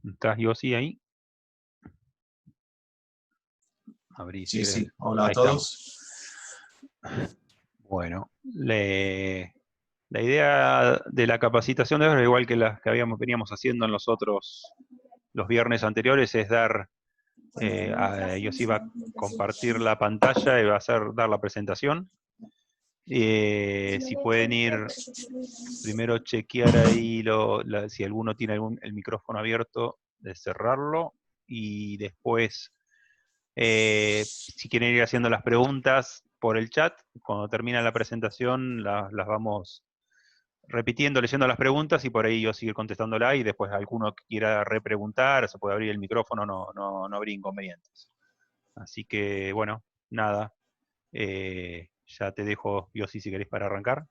¿Estás, Yossi, ahí? Abrí, si Sí, querés. sí. Hola a Ahí estamos. todos. Bueno, la idea de la capacitación de hoy, igual que las que veníamos haciendo en los viernes anteriores, es Yossi va a compartir la pantalla y va a dar la presentación. Si pueden ir primero chequear ahí si alguno tiene el micrófono abierto, de cerrarlo, y después, si quieren ir haciendo las preguntas por el chat, cuando termina la presentación las vamos repitiendo, leyendo las preguntas, y por ahí yo sigo contestándola, y después alguno que quiera repreguntar, se puede abrir el micrófono, no habría inconvenientes. Así que, bueno, nada, ya te dejo, Yossi, si querés, para arrancar.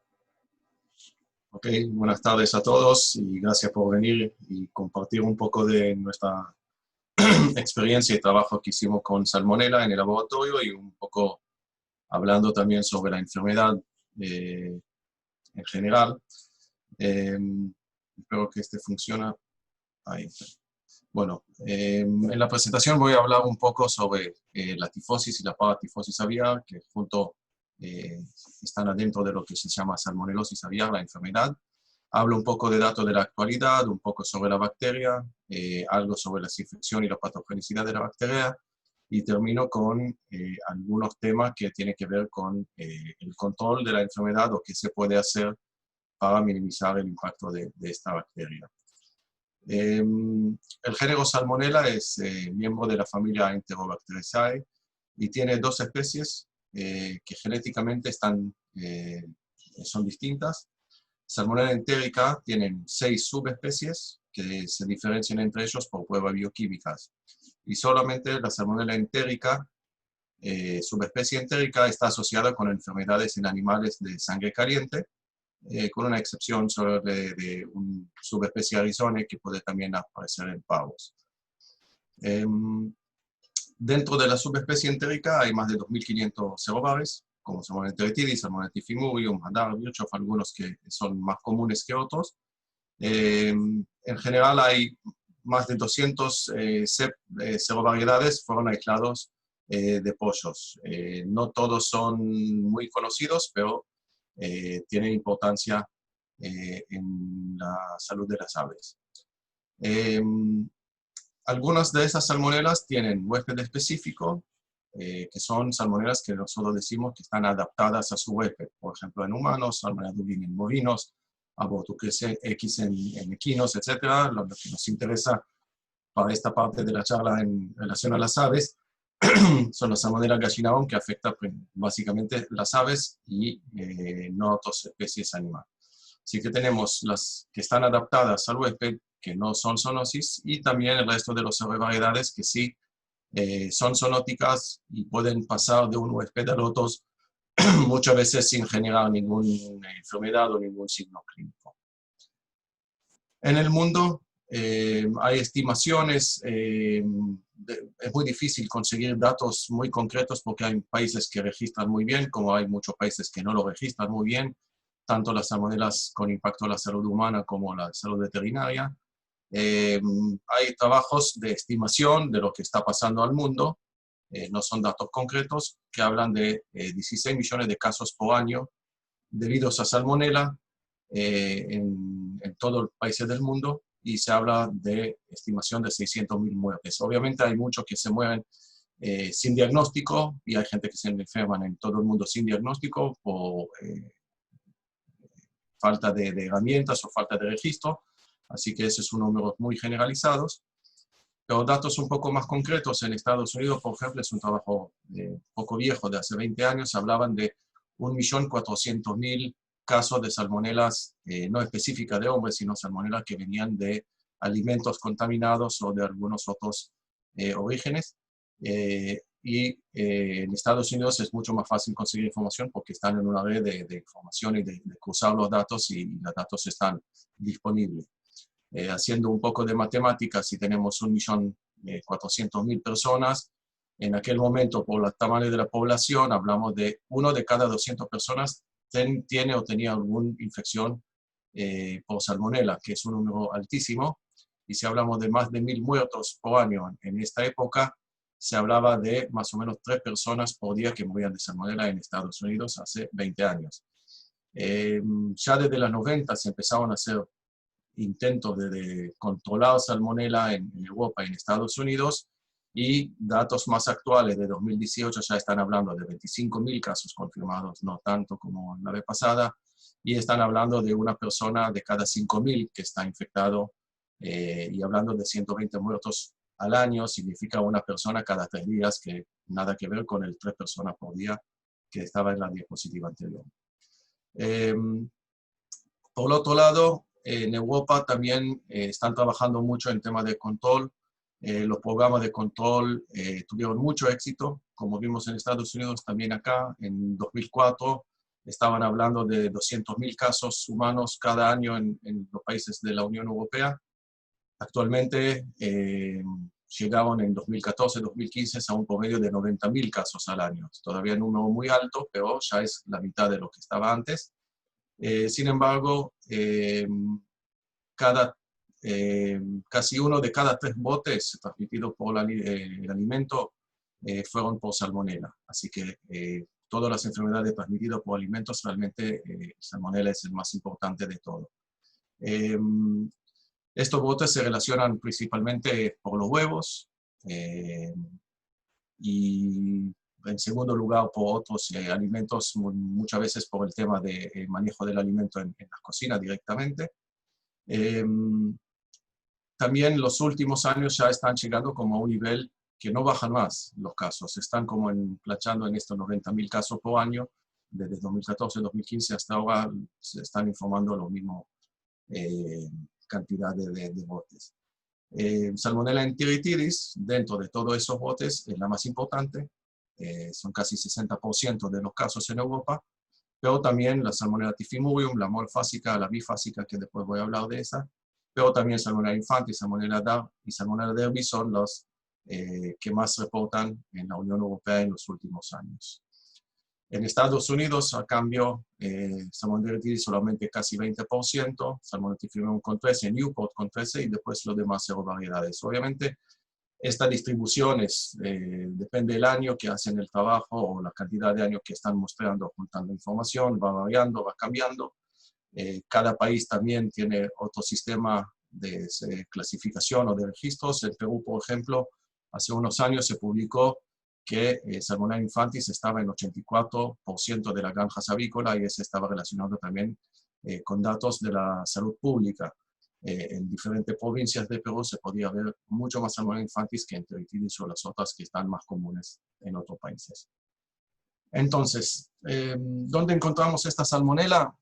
Ok, buenas tardes a todos y gracias por venir y compartir un poco de nuestra experiencia y trabajo que hicimos con Salmonella en el laboratorio y un poco hablando también sobre la enfermedad en general. Espero que este funcione. Ahí está. Bueno, en la presentación voy a hablar un poco sobre la tifosis y la paratifosis aviar, que junto están adentro de lo que se llama salmonelosis aviar, la enfermedad. Hablo un poco de datos de la actualidad, un poco sobre la bacteria, algo sobre la infección y la patogenicidad de la bacteria, y termino con algunos temas que tienen que ver con el control de la enfermedad o qué se puede hacer para minimizar el impacto de esta bacteria. El género Salmonella es miembro de la familia Enterobacteriaceae y tiene dos especies que genéticamente son distintas. Salmonella entérica tienen 6 subespecies que se diferencian entre ellos por pruebas bioquímicas. Y solamente la Salmonella entérica, subespecie entérica, está asociada con enfermedades en animales de sangre caliente, con una excepción solo de un subespecie arizona que puede también aparecer en pavos. Dentro de la subespecie entérica hay más de 2.500 serobares, como Salmonella enteritidis, Salmonella typhimurium, Hadar, Virchow, algunos que son más comunes que otros. En general hay más de 200 serovariedades fueron aislados de pollos. No todos son muy conocidos, pero tienen importancia en la salud de las aves. Algunas de esas salmonelas tienen huésped específico, que son salmonelas que nosotros decimos que están adaptadas a su huésped. Por ejemplo, en humanos, Salmonella dublini en bovinos, Abortus X en equinos, etc. Lo que nos interesa para esta parte de la charla en relación a las aves son las Salmonella gallinarum, que afectan básicamente las aves y no otras especies animales. Así que tenemos las que están adaptadas al huésped, que no son zoonosis, y también el resto de las variedades que sí son zoonóticas y pueden pasar de un huésped al otro muchas veces sin generar ninguna enfermedad o ningún signo clínico. En el mundo hay estimaciones, es muy difícil conseguir datos muy concretos porque hay países que registran muy bien, como hay muchos países que no lo registran muy bien, tanto las salmonelas con impacto a la salud humana como la salud veterinaria. Hay trabajos de estimación de lo que está pasando al mundo, no son datos concretos, que hablan de 16 millones de casos por año debidos a salmonela en todos los países del mundo, y se habla de estimación de 600.000 muertes. Obviamente hay muchos que se mueren sin diagnóstico y hay gente que se enferman en todo el mundo sin diagnóstico por falta de herramientas o falta de registro, así que ese es un número muy generalizados. Pero datos un poco más concretos en Estados Unidos, por ejemplo, es un trabajo poco viejo, de hace 20 años, hablaban de 1.400.000 casos de salmonelas no específicas de hombres, sino salmonelas que venían de alimentos contaminados o de algunos otros orígenes. En Estados Unidos es mucho más fácil conseguir información porque están en una red de información y de cruzar los datos, y los datos están disponibles. Haciendo un poco de matemáticas, si tenemos 1.400.000 personas, en aquel momento, por el tamaño de la población, hablamos de 1 de cada 200 personas tiene o tenía alguna infección por salmonela, que es un número altísimo. y si hablamos de más de 1000 muertos por año en esta época, se hablaba de más o menos 3 personas por día que morían de salmonela en Estados Unidos hace 20 años. Ya desde los 90 se empezaron a hacer intentos de controlar salmonela en Europa y en Estados Unidos, y datos más actuales de 2018 ya están hablando de 25.000 casos confirmados, no tanto como la vez pasada, y están hablando de una persona de cada 5.000 que está infectado, y hablando de 120 muertos al año, significa una persona cada 3 días, que nada que ver con el 3 personas por día que estaba en la diapositiva anterior. Por otro lado, en Europa también están trabajando mucho en temas de control. Los programas de control tuvieron mucho éxito, como vimos en Estados Unidos, también acá. En 2004 estaban hablando de 200.000 casos humanos cada año en los países de la Unión Europea. Actualmente llegaron en 2014-2015 a un promedio de 90.000 casos al año. Todavía un número muy alto, pero ya es la mitad de lo que estaba antes. Sin embargo, casi uno de cada 3 botes transmitidos por el alimento fueron por salmonela. Así que todas las enfermedades transmitidas por alimentos, realmente salmonela es el más importante de todo. Estos botes se relacionan principalmente por los huevos, y en segundo lugar por otros alimentos, muchas veces por el tema de manejo del alimento en las cocinas directamente. También los últimos años ya están llegando como a un nivel que no bajan más los casos, están como planchando en estos 90.000 casos por año. Desde 2014-2015 hasta ahora se están informando lo mismo cantidad de botes. Salmonella enteritidis, dentro de todos esos botes, es la más importante. Son casi 60% de los casos en Europa, pero también la Salmonella typhimurium, la molfásica, la bifásica, que después voy a hablar de esa, pero también Salmonella infantis, Salmonella DAR y Salmonella derby son los que más reportan en la Unión Europea en los últimos años. En Estados Unidos, a cambio, Salmonella enteritidis solamente casi 20%, Salmonella typhimurium con 13%, Newport con 13%, y después los demás serovariedades. Obviamente, estas distribuciones depende del año que hacen el trabajo o la cantidad de años que están mostrando, ocultando información, va variando, va cambiando. Cada país también tiene otro sistema de clasificación o de registros. En Perú, por ejemplo, hace unos años se publicó que Salmonella infantis estaba en 84% de las granjas avícolas, y ese estaba relacionado también con datos de la salud pública. En diferentes provincias de Perú se podía ver mucho más Salmonella infantis que enteritidis o las otras que están más comunes en otros países. Entonces, ¿dónde encontramos esta salmonela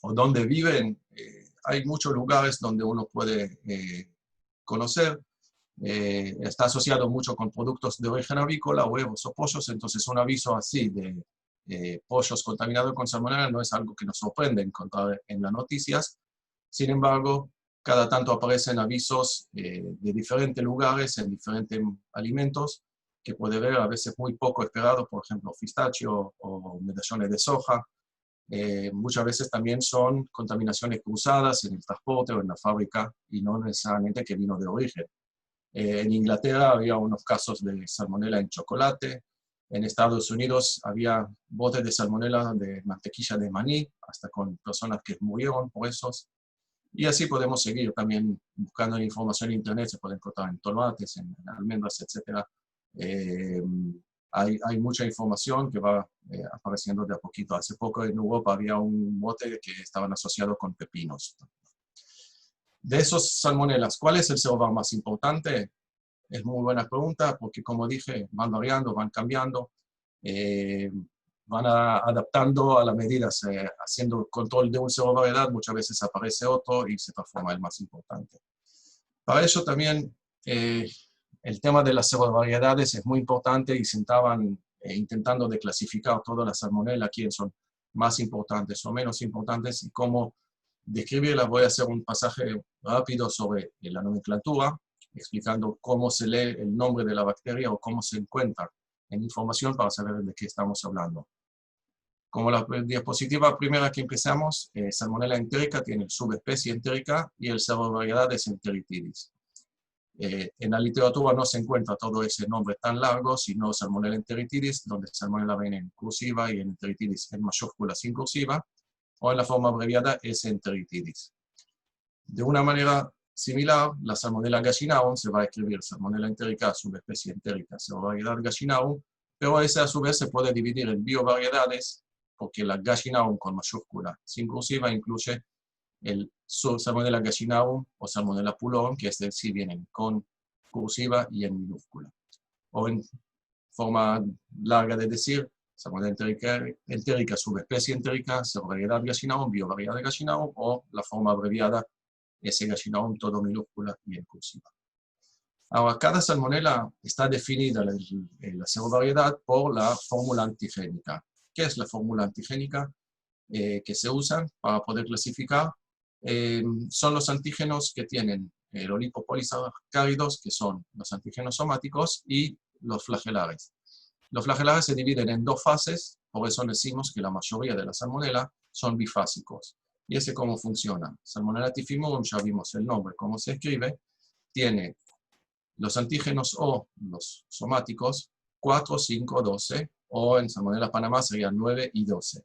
o dónde viven? Hay muchos lugares donde uno puede conocer. Está asociado mucho con productos de origen avícola, huevos o pollos. Entonces un aviso así de pollos contaminados con salmonela no es algo que nos sorprende encontrar en las noticias. Sin embargo, cada tanto aparecen avisos de diferentes lugares en diferentes alimentos que puede ver a veces muy poco esperado, por ejemplo pistachio o medallones de soja. Muchas veces también son contaminaciones cruzadas en el transporte o en la fábrica y no necesariamente que vino de origen. En Inglaterra había unos casos de salmonela en chocolate. En Estados Unidos había botes de salmonela de mantequilla de maní, hasta con personas que murieron por esos. Y así podemos seguir también buscando información en internet, se puede encontrar en tomates, en almendras, etc. Hay mucha información que va apareciendo de a poquito. Hace poco en Europa había un bote que estaban asociados con pepinos. De esos salmonelas, ¿cuál es el serovar más importante? Es muy buena pregunta, porque como dije, van variando, van cambiando, van adaptando a las medidas, haciendo control de un serovariedad, muchas veces aparece otro y se transforma el más importante. Para eso también el tema de las serovariedades es muy importante, y se estaban intentando de clasificar todas las salmonelas, quiénes son más importantes o menos importantes y cómo describirlas. Voy a hacer un pasaje rápido sobre la nomenclatura, explicando cómo se lee el nombre de la bacteria o cómo se encuentra en información para saber de qué estamos hablando. Como la diapositiva primera que empezamos, Salmonella entérica tiene subespecie entérica y el serovariedad es Enteritidis. En la literatura no se encuentra todo ese nombre tan largo, sino Salmonella enteritidis, donde Salmonella viene en cursiva y en Enteritidis en mayúscula sin cursiva, o en la forma abreviada S. enteritidis. De una manera similar, la Salmonella gallinarum se va a escribir Salmonella entérica, subespecie entérica, serovariedad gallinarum, pero esa a su vez se puede dividir en biovariedades, porque la gallinarum con mayúscula sin cursiva incluye el Salmonella gallinarum o Salmonella pulorum, que es decir, vienen con cursiva y en minúscula. O en forma larga de decir, Salmonella entérica, subespecie entérica, serovariedad gallinarum, biovariedad gallinarum, o la forma abreviada S. gallinarum, todo minúscula y en cursiva. Ahora, cada salmonella está definida la serovariedad por la fórmula antigénica. ¿Qué es la fórmula antigénica que se usa para poder clasificar? Son los antígenos que tienen los lipopolisacáridos, que son los antígenos somáticos, y los flagelares. Los flagelares se dividen en dos fases, por eso decimos que la mayoría de la salmonella son bifásicos. ¿Y ese cómo funciona? Salmonella typhimurium, ya vimos el nombre, cómo se escribe, tiene los antígenos O, los somáticos, 4, 5, 12, o en Salmonella Panamá serían 9 y 12.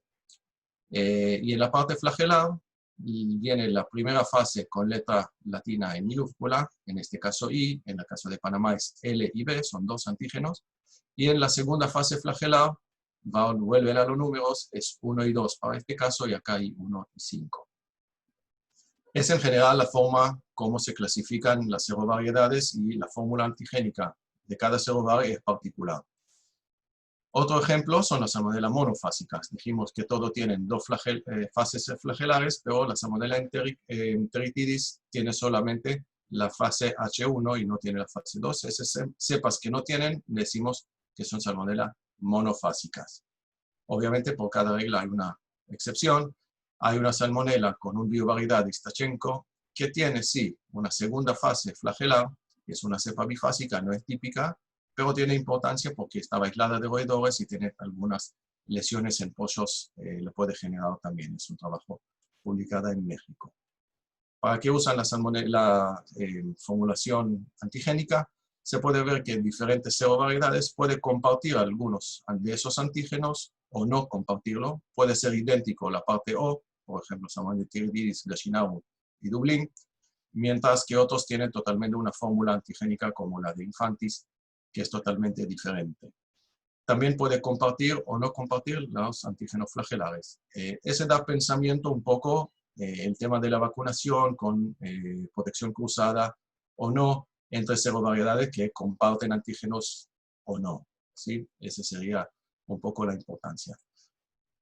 Y en la parte flagelar viene la primera fase con letra latina en minúscula, en este caso I, en el caso de Panamá es L y B, son dos antígenos, y en la segunda fase flagelar vuelven a los números, es 1 y 2 para este caso, y acá hay 1 y 5. Es en general la forma como se clasifican las serovariedades y la fórmula antigénica de cada serovaria es particular. Otro ejemplo son las salmonella monofásicas. Dijimos que todos tienen dos fases flagelares, pero la salmonella enteritidis tiene solamente la fase H1 y no tiene la fase 2. Esas cepas que no tienen, decimos que son salmonella monofásicas. Obviamente por cada regla hay una excepción. Hay una salmonella con un biovariedad Stachenko que tiene, sí, una segunda fase flagelar, que es una cepa bifásica, no es típica, pero tiene importancia porque estaba aislada de roedores y tiene algunas lesiones en pollos, lo puede generar también. Es un trabajo publicado en México. ¿Para qué usan la formulación antigénica? Se puede ver que en diferentes serovariedades puede compartir algunos de esos antígenos o no compartirlo. Puede ser idéntico la parte O, por ejemplo, Salmonella enteritidis, gallinarum y Dublín, mientras que otros tienen totalmente una fórmula antigénica como la de Infantis, que es totalmente diferente. También puede compartir o no compartir los antígenos flagelares. Ese da pensamiento un poco el tema de la vacunación con protección cruzada o no entre serovariedades que comparten antígenos o no, ¿sí? Esa sería un poco la importancia.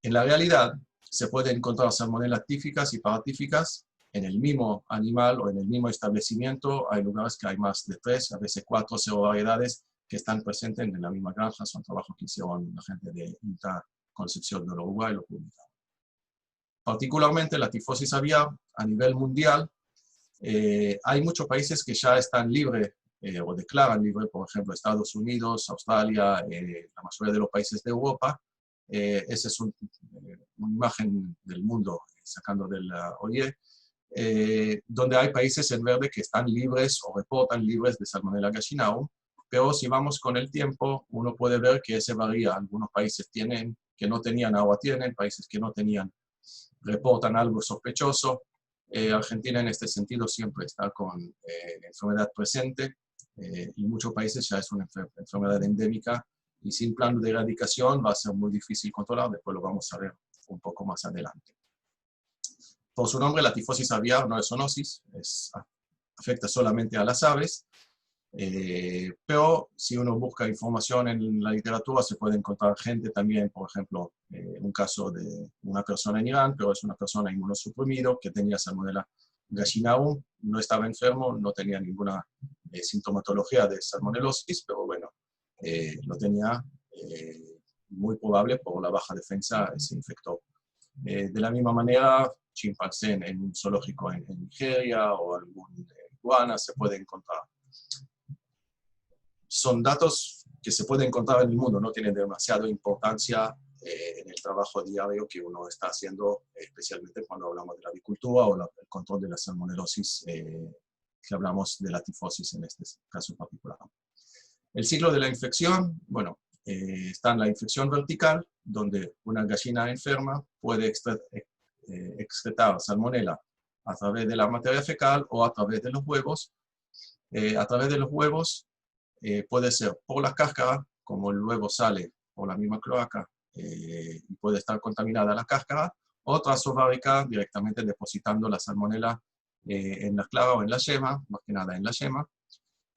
En la realidad, se pueden encontrar salmonelas tíficas y paratíficas en el mismo animal o en el mismo establecimiento. Hay lugares que hay más de 3, a veces 4 serovariedades que están presentes en la misma granja. Son trabajos que hicieron la gente de INTA Concepción del Uruguay, lo publicaron. Particularmente la tifosis aviar a nivel mundial, hay muchos países que ya están libres o declaran libre, por ejemplo Estados Unidos, Australia, la mayoría de los países de Europa. Esa es una imagen del mundo sacando de la OIE, donde hay países en verde que están libres o reportan libres de Salmonella gallinarum, pero si vamos con el tiempo, uno puede ver que ese varía. Algunos países tienen, que no tenían, ahora tienen, países que no tenían, reportan algo sospechoso. Argentina en este sentido siempre está con enfermedad presente, y en muchos países ya es una enfermedad endémica, y sin plan de erradicación va a ser muy difícil controlar, después lo vamos a ver un poco más adelante. Por su nombre, la tifosis aviar no es zoonosis, afecta solamente a las aves, pero si uno busca información en la literatura se puede encontrar gente también, por ejemplo, un caso de una persona en Irán, pero es una persona inmunosuprimido que tenía Salmonella gallinarum, no estaba enfermo, no tenía ninguna sintomatología de salmonelosis, pero bueno, lo tenía, muy probable por la baja defensa se infectó. De la misma manera, chimpancé en un zoológico en Nigeria o algún iguana se puede encontrar. Son datos que se pueden encontrar en el mundo, no tienen demasiada importancia en el trabajo diario que uno está haciendo, especialmente cuando hablamos de la avicultura o el control de la salmonelosis, que hablamos de la tifosis en este caso particular. El ciclo de la infección, bueno, está en la infección vertical, donde una gallina enferma puede excretar salmonela a través de la materia fecal o a través de los huevos. A través de los huevos puede ser por la cáscara, como el huevo sale por la misma cloaca y puede estar contaminada la cáscara, o transovárica, directamente depositando la salmonela en la clara o en la yema, más que nada en la yema,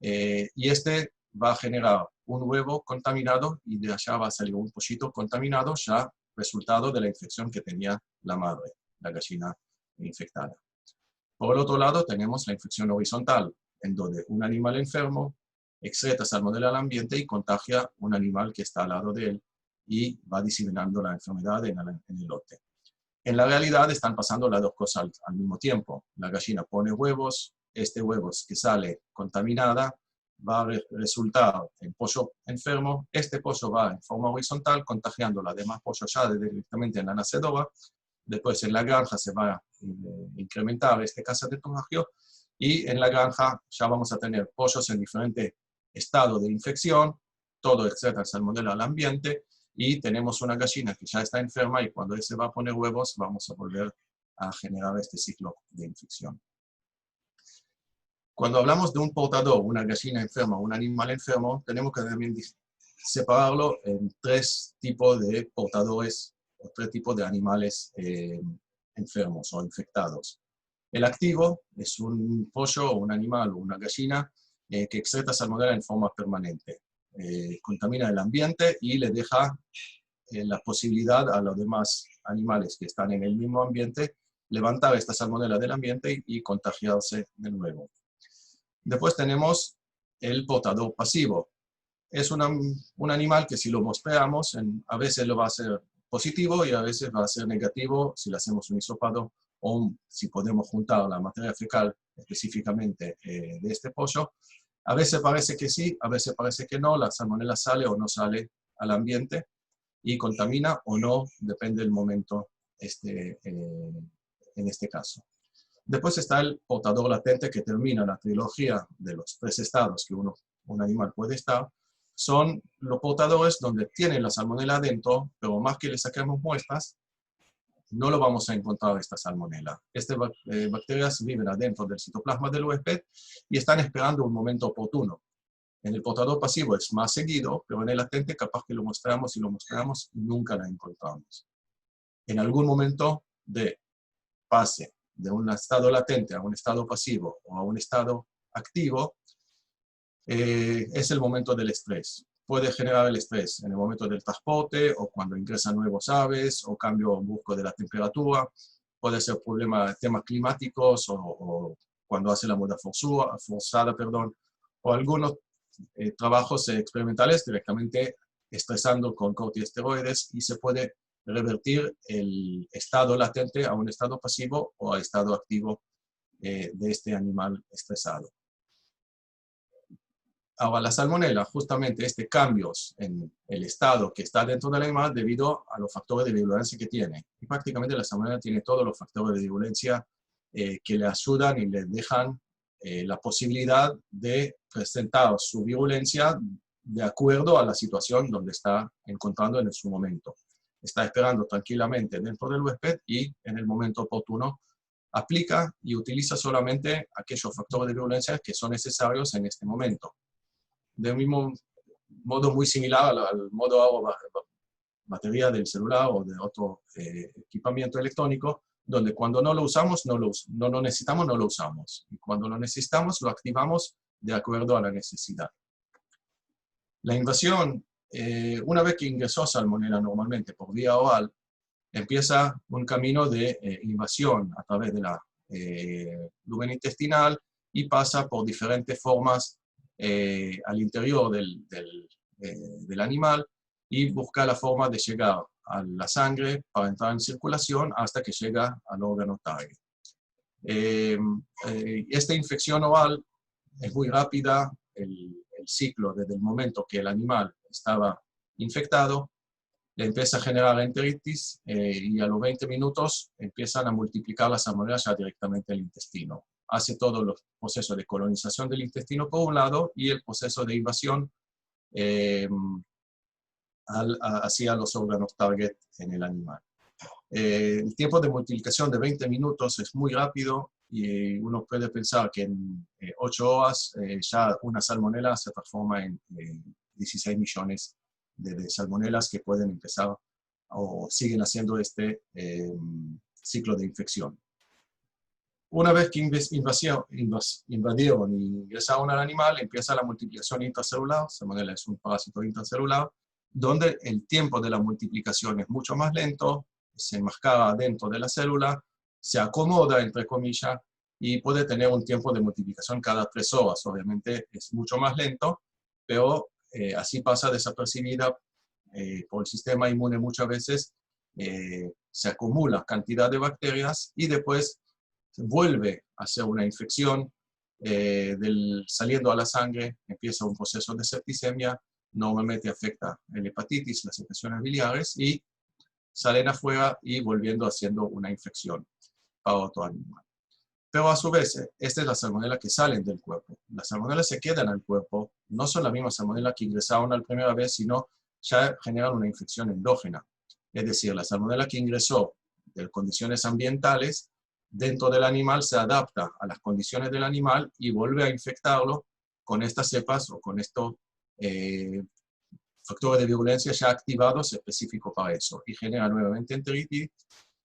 y este va a generar un huevo contaminado y de allá va a salir un pollito contaminado, ya resultado de la infección que tenía la madre, la gallina infectada. Por el otro lado tenemos la infección horizontal, en donde un animal enfermo excreta salmonela al ambiente y contagia a un animal que está al lado de él y va diseminando la enfermedad en el lote. En la realidad están pasando las dos cosas al mismo tiempo. La gallina pone huevos, este huevo que sale contaminada va a resultar en pollo enfermo, este pollo va en forma horizontal contagiando la demás pollo ya directamente en la nacedora, después en la granja se va a incrementar este caso de contagio y en la granja ya vamos a tener pollos en diferente estado de infección, todo excreta salmonela al ambiente y tenemos una gallina que ya está enferma y cuando se va a poner huevos vamos a volver a generar este ciclo de infección. Cuando hablamos de un portador, una gallina enferma, un animal enfermo, tenemos que también separarlo en tres tipos de portadores o tres tipos de animales enfermos o infectados. El activo es un pollo o un animal o una gallina que excreta salmonela en forma permanente. Contamina el ambiente y le deja la posibilidad a los demás animales que están en el mismo ambiente levantar esta salmonela del ambiente y contagiarse de nuevo. Después tenemos el portador pasivo. Es un animal que si lo mospeamos, a veces lo va a ser positivo y a veces va a ser negativo si le hacemos un hisopado o si podemos juntar la materia fecal específicamente de este pollo. A veces parece que sí, a veces parece que no, la salmonela sale o no sale al ambiente y contamina o no, depende del momento en este caso. Después está el portador latente que termina la trilogía de los tres estados que un animal puede estar. Son los portadores donde tienen la salmonela adentro, pero más que le saquemos muestras, no lo vamos a encontrar esta salmonela. Estas bacterias viven adentro del citoplasma del huésped y están esperando un momento oportuno. En el portador pasivo es más seguido, pero en el latente capaz que lo mostramos y nunca la encontramos. En algún momento de pase de un estado latente a un estado pasivo o a un estado activo, es el momento del estrés. Puede generar el estrés en el momento del transporte o cuando ingresan nuevos aves o cambio brusco de la temperatura. Puede ser temas climáticos o cuando hace la muda forzada, o algunos trabajos experimentales directamente estresando con corticosteroides y se puede revertir el estado latente a un estado pasivo o a estado activo de este animal estresado. Ahora, la salmonela, justamente cambios en el estado que está dentro del animal debido a los factores de virulencia que tiene. Y prácticamente la salmonela tiene todos los factores de virulencia que le ayudan y le dejan la posibilidad de presentar su virulencia de acuerdo a la situación donde está encontrando en su momento. Está esperando tranquilamente dentro del huésped y en el momento oportuno aplica y utiliza solamente aquellos factores de virulencia que son necesarios en este momento. De un mismo modo muy similar al modo agua batería del celular o de otro equipamiento electrónico, donde cuando no lo usamos, no lo necesitamos, no lo usamos. Y cuando lo necesitamos, lo activamos de acuerdo a la necesidad. La invasión, una vez que ingresó salmonela normalmente por vía oral, empieza un camino de invasión a través de la lumen intestinal y pasa por diferentes formas al interior del animal y busca la forma de llegar a la sangre para entrar en circulación hasta que llega al órgano target. Esta infección oral es muy rápida, el ciclo desde el momento que el animal estaba infectado le empieza a generar enteritis y a los 20 minutos empiezan a multiplicar las salmonelas ya directamente en el intestino. Hace todos los procesos de colonización del intestino por un lado y el proceso de invasión hacia los órganos target en el animal. El tiempo de multiplicación de 20 minutos es muy rápido y uno puede pensar que en 8 horas ya una salmonela se transforma en 16 millones de salmonelas que pueden empezar o siguen haciendo este ciclo de infección. Una vez que invadieron y ingresaron al animal, empieza la multiplicación intracelular. Salmonella es un parásito intracelular, donde el tiempo de la multiplicación es mucho más lento, se enmascara dentro de la célula, se acomoda, entre comillas, y puede tener un tiempo de multiplicación cada 3 horas. Obviamente es mucho más lento, pero así pasa desapercibida por el sistema inmune muchas veces. Se acumula cantidad de bacterias y después vuelve a hacer una infección saliendo a la sangre, empieza un proceso de septicemia, normalmente afecta la hepatitis, las secreciones biliares y salen afuera y volviendo haciendo una infección para otro animal. Pero a su vez, esta es la salmonela que salen del cuerpo. Las salmonelas se quedan en el cuerpo, no son la misma salmonela que ingresaron la primera vez, sino ya generan una infección endógena. Es decir, la salmonela que ingresó de condiciones ambientales dentro del animal se adapta a las condiciones del animal y vuelve a infectarlo con estas cepas o con estos factores de virulencia ya activados específicos para eso y genera nuevamente enteritis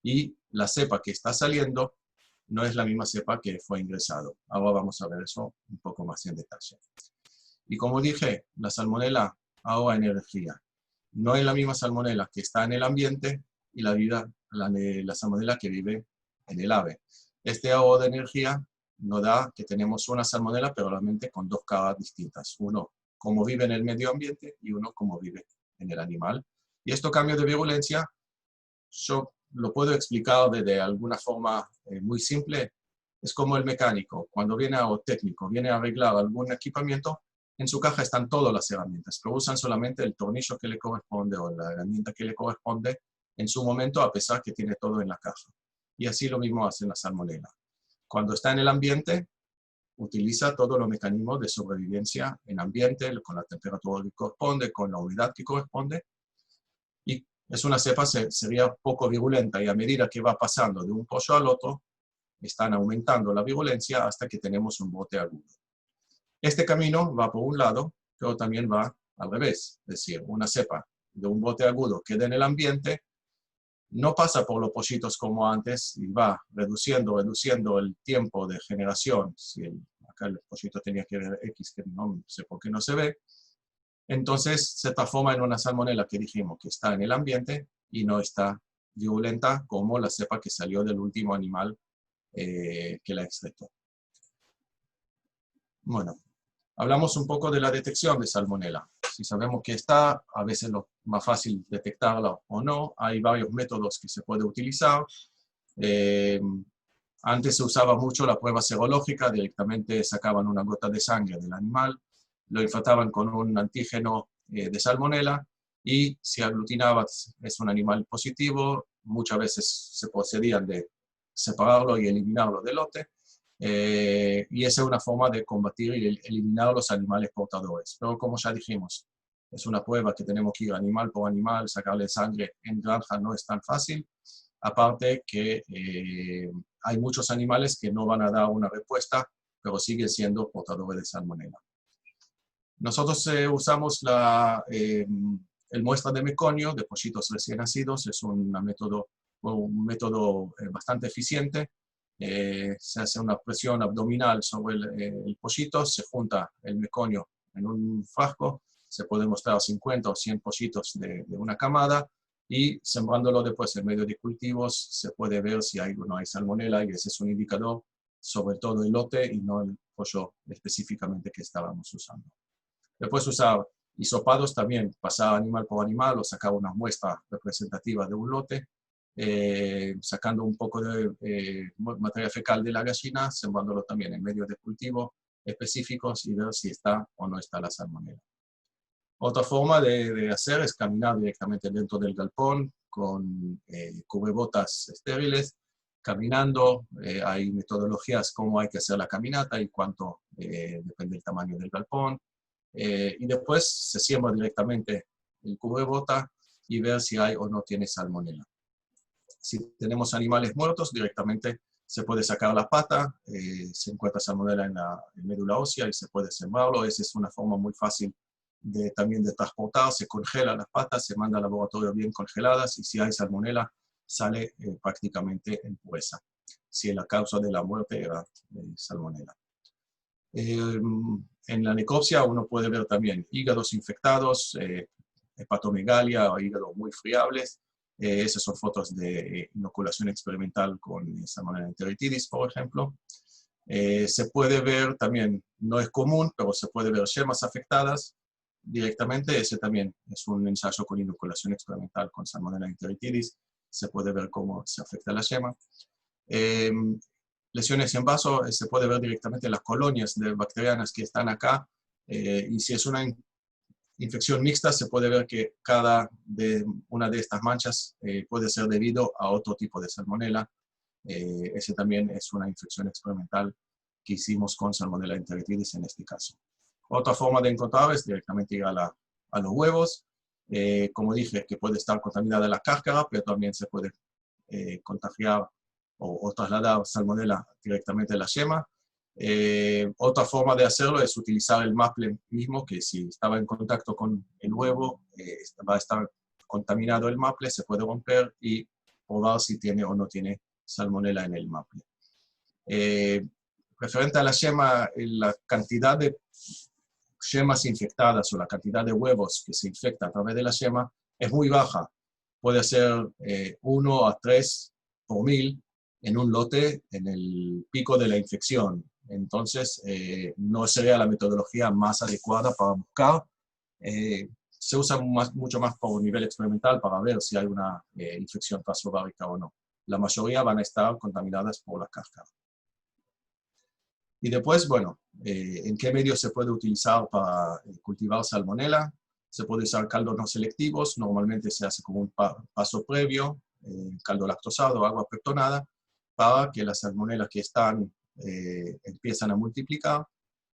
y la cepa que está saliendo no es la misma cepa que fue ingresado. Ahora vamos a ver eso un poco más en detalle. Y como dije, la salmonela ahorra energía. No es la misma salmonela que está en el ambiente y la salmonela que vive en el ave. Este ahorro de energía nos da que tenemos una salmonela, pero realmente con 2 caras distintas. Uno, como vive en el medio ambiente, y uno, como vive en el animal. Y estos cambios de virulencia, yo lo puedo explicar de alguna forma muy simple. Es como el mecánico, cuando viene o técnico, viene a arreglar algún equipamiento, en su caja están todas las herramientas, pero usan solamente el tornillo que le corresponde o la herramienta que le corresponde en su momento, a pesar que tiene todo en la caja. Y así lo mismo hace la salmonela. Cuando está en el ambiente, utiliza todos los mecanismos de sobrevivencia en ambiente, con la temperatura que corresponde, con la humedad que corresponde. Y es una cepa, sería poco virulenta, y a medida que va pasando de un pollo al otro, están aumentando la virulencia hasta que tenemos un brote agudo. Este camino va por un lado, pero también va al revés. Es decir, una cepa de un brote agudo queda en el ambiente, no pasa por los pollitos como antes y va reduciendo el tiempo de generación. Si acá el pollito tenía que ver X, que no sé por qué no se ve, entonces se transforma en una salmonela que dijimos que está en el ambiente y no está virulenta como la cepa que salió del último animal que la excretó. Bueno, hablamos un poco de la detección de salmonela. Si sabemos que está, a veces es más fácil detectarla o no. Hay varios métodos que se puede utilizar. Antes se usaba mucho la prueba serológica, directamente sacaban una gota de sangre del animal, lo infectaban con un antígeno de salmonela y si aglutinaba es un animal positivo, muchas veces se procedían de separarlo y eliminarlo del lote. Y esa es una forma de combatir y eliminar los animales portadores. Pero como ya dijimos, es una prueba que tenemos que ir animal por animal, sacarle sangre en granja no es tan fácil. Aparte que hay muchos animales que no van a dar una respuesta, pero siguen siendo portadores de salmonela. Nosotros usamos el muestra de meconio de pollitos recién nacidos. Es un método bastante eficiente. Se hace una presión abdominal sobre el pollito, se junta el meconio en un frasco, se pueden mostrar 50 o 100 pollitos de una camada y sembrándolo después en medio de cultivos se puede ver si hay o no hay salmonela y ese es un indicador sobre todo el lote y no el pollo específicamente que estábamos usando. Después usar hisopados también, pasar animal por animal o sacar una muestra representativa de un lote. Sacando un poco de materia fecal de la gallina, sembrándolo también en medios de cultivo específicos y ver si está o no está la salmonela. Otra forma de hacer es caminar directamente dentro del galpón con cubrebotas estériles, caminando. Hay metodologías cómo hay que hacer la caminata y cuánto depende del tamaño del galpón. Y después se siembra directamente el cubrebota y ver si hay o no tiene salmonela. Si tenemos animales muertos, directamente se puede sacar la pata, se encuentra salmonela en la médula ósea y se puede sembrarlo. Esa es una forma muy fácil también de transportar. Se congela las patas, se manda al laboratorio bien congeladas y si hay salmonela, sale prácticamente en pureza, si la causa de la muerte era salmonela. En la necropsia uno puede ver también hígados infectados, hepatomegalia o hígados muy friables. Esas son fotos de inoculación experimental con Salmonella enteritidis, por ejemplo. Se puede ver también, no es común, pero se puede ver yemas afectadas directamente. Ese también es un ensayo con inoculación experimental con Salmonella enteritidis. Se puede ver cómo se afecta la yema. Lesiones en vaso, se puede ver directamente las colonias de bacterianas que están acá. Y si es una infección mixta, se puede ver que cada una de estas manchas puede ser debido a otro tipo de salmonela. Ese también es una infección experimental que hicimos con Salmonella enteritidis en este caso. Otra forma de encontrar es directamente ir a los huevos. Como dije, que puede estar contaminada la cáscara, pero también se puede contagiar o trasladar salmonela directamente a la yema. Otra forma de hacerlo es utilizar el maple mismo, que si estaba en contacto con el huevo, va a estar contaminado el maple, se puede romper y probar si tiene o no tiene salmonela en el maple. Referente a la yema, la cantidad de yemas infectadas o la cantidad de huevos que se infecta a través de la yema es muy baja. Puede ser 1 a 3 por 1000 en un lote en el pico de la infección. Entonces, no sería la metodología más adecuada para buscar. Se usa mucho más por nivel experimental para ver si hay una infección translovárica o no. La mayoría van a estar contaminadas por la cáscara. Y después, bueno, ¿en qué medio se puede utilizar para cultivar salmonela? Se puede usar caldos no selectivos, normalmente se hace como un paso previo, caldo lactosado, agua pectonada, para que las salmonelas que están empiezan a multiplicar.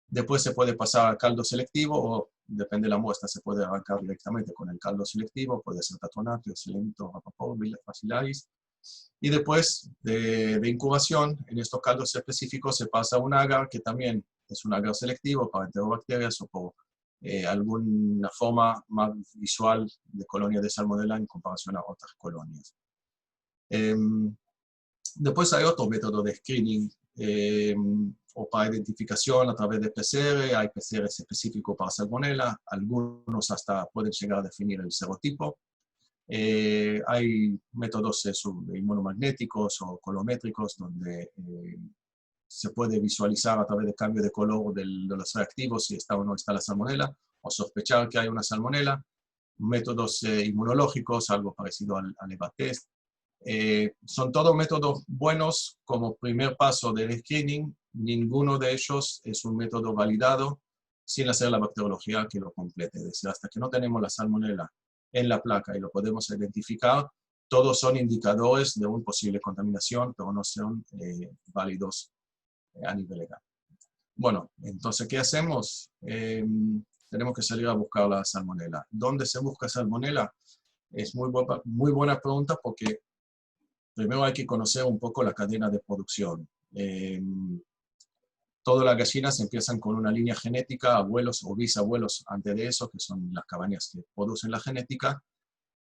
Después se puede pasar al caldo selectivo o, depende de la muestra, se puede arrancar directamente con el caldo selectivo, puede ser Tatonato, Selenito, Rapaport, Bacillus. Y después de incubación, en estos caldos específicos se pasa a un agar, que también es un agar selectivo para enterobacterias o por alguna forma más visual de colonia de salmonella en comparación a otras colonias. Después hay otro método de screening o para identificación a través de PCR. Hay PCRs específicos para salmonella, algunos hasta pueden llegar a definir el serotipo. Hay métodos inmunomagnéticos o colométricos donde se puede visualizar a través de cambio de color de los reactivos si está o no está la salmonella, o sospechar que hay una salmonella. Métodos inmunológicos, algo parecido al EVA-test. Son todos métodos buenos como primer paso del screening. Ninguno de ellos es un método validado sin hacer la bacteriología que lo complete. Es decir, hasta que no tenemos la salmonella en la placa y lo podemos identificar, todos son indicadores de una posible contaminación, pero no son válidos a nivel legal. Bueno, entonces, ¿qué hacemos? Tenemos que salir a buscar la salmonella. ¿Dónde se busca salmonella? Es muy buena pregunta porque primero hay que conocer un poco la cadena de producción. Todas las gallinas empiezan con una línea genética, abuelos o bisabuelos antes de eso, que son las cabañas que producen la genética.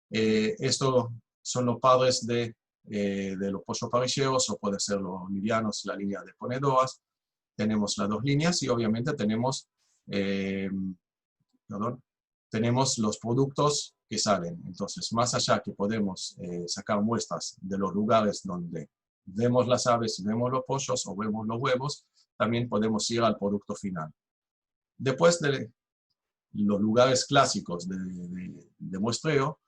Estos son los padres de los pollos parrilleros, o puede ser los livianos, la línea de ponedoras. Tenemos las dos líneas y obviamente tenemos los productos que salen. Entonces, más allá que podemos sacar muestras de los lugares donde vemos las aves, vemos los pollos o vemos los huevos, también podemos ir al producto final. Después de los lugares clásicos de muestreo,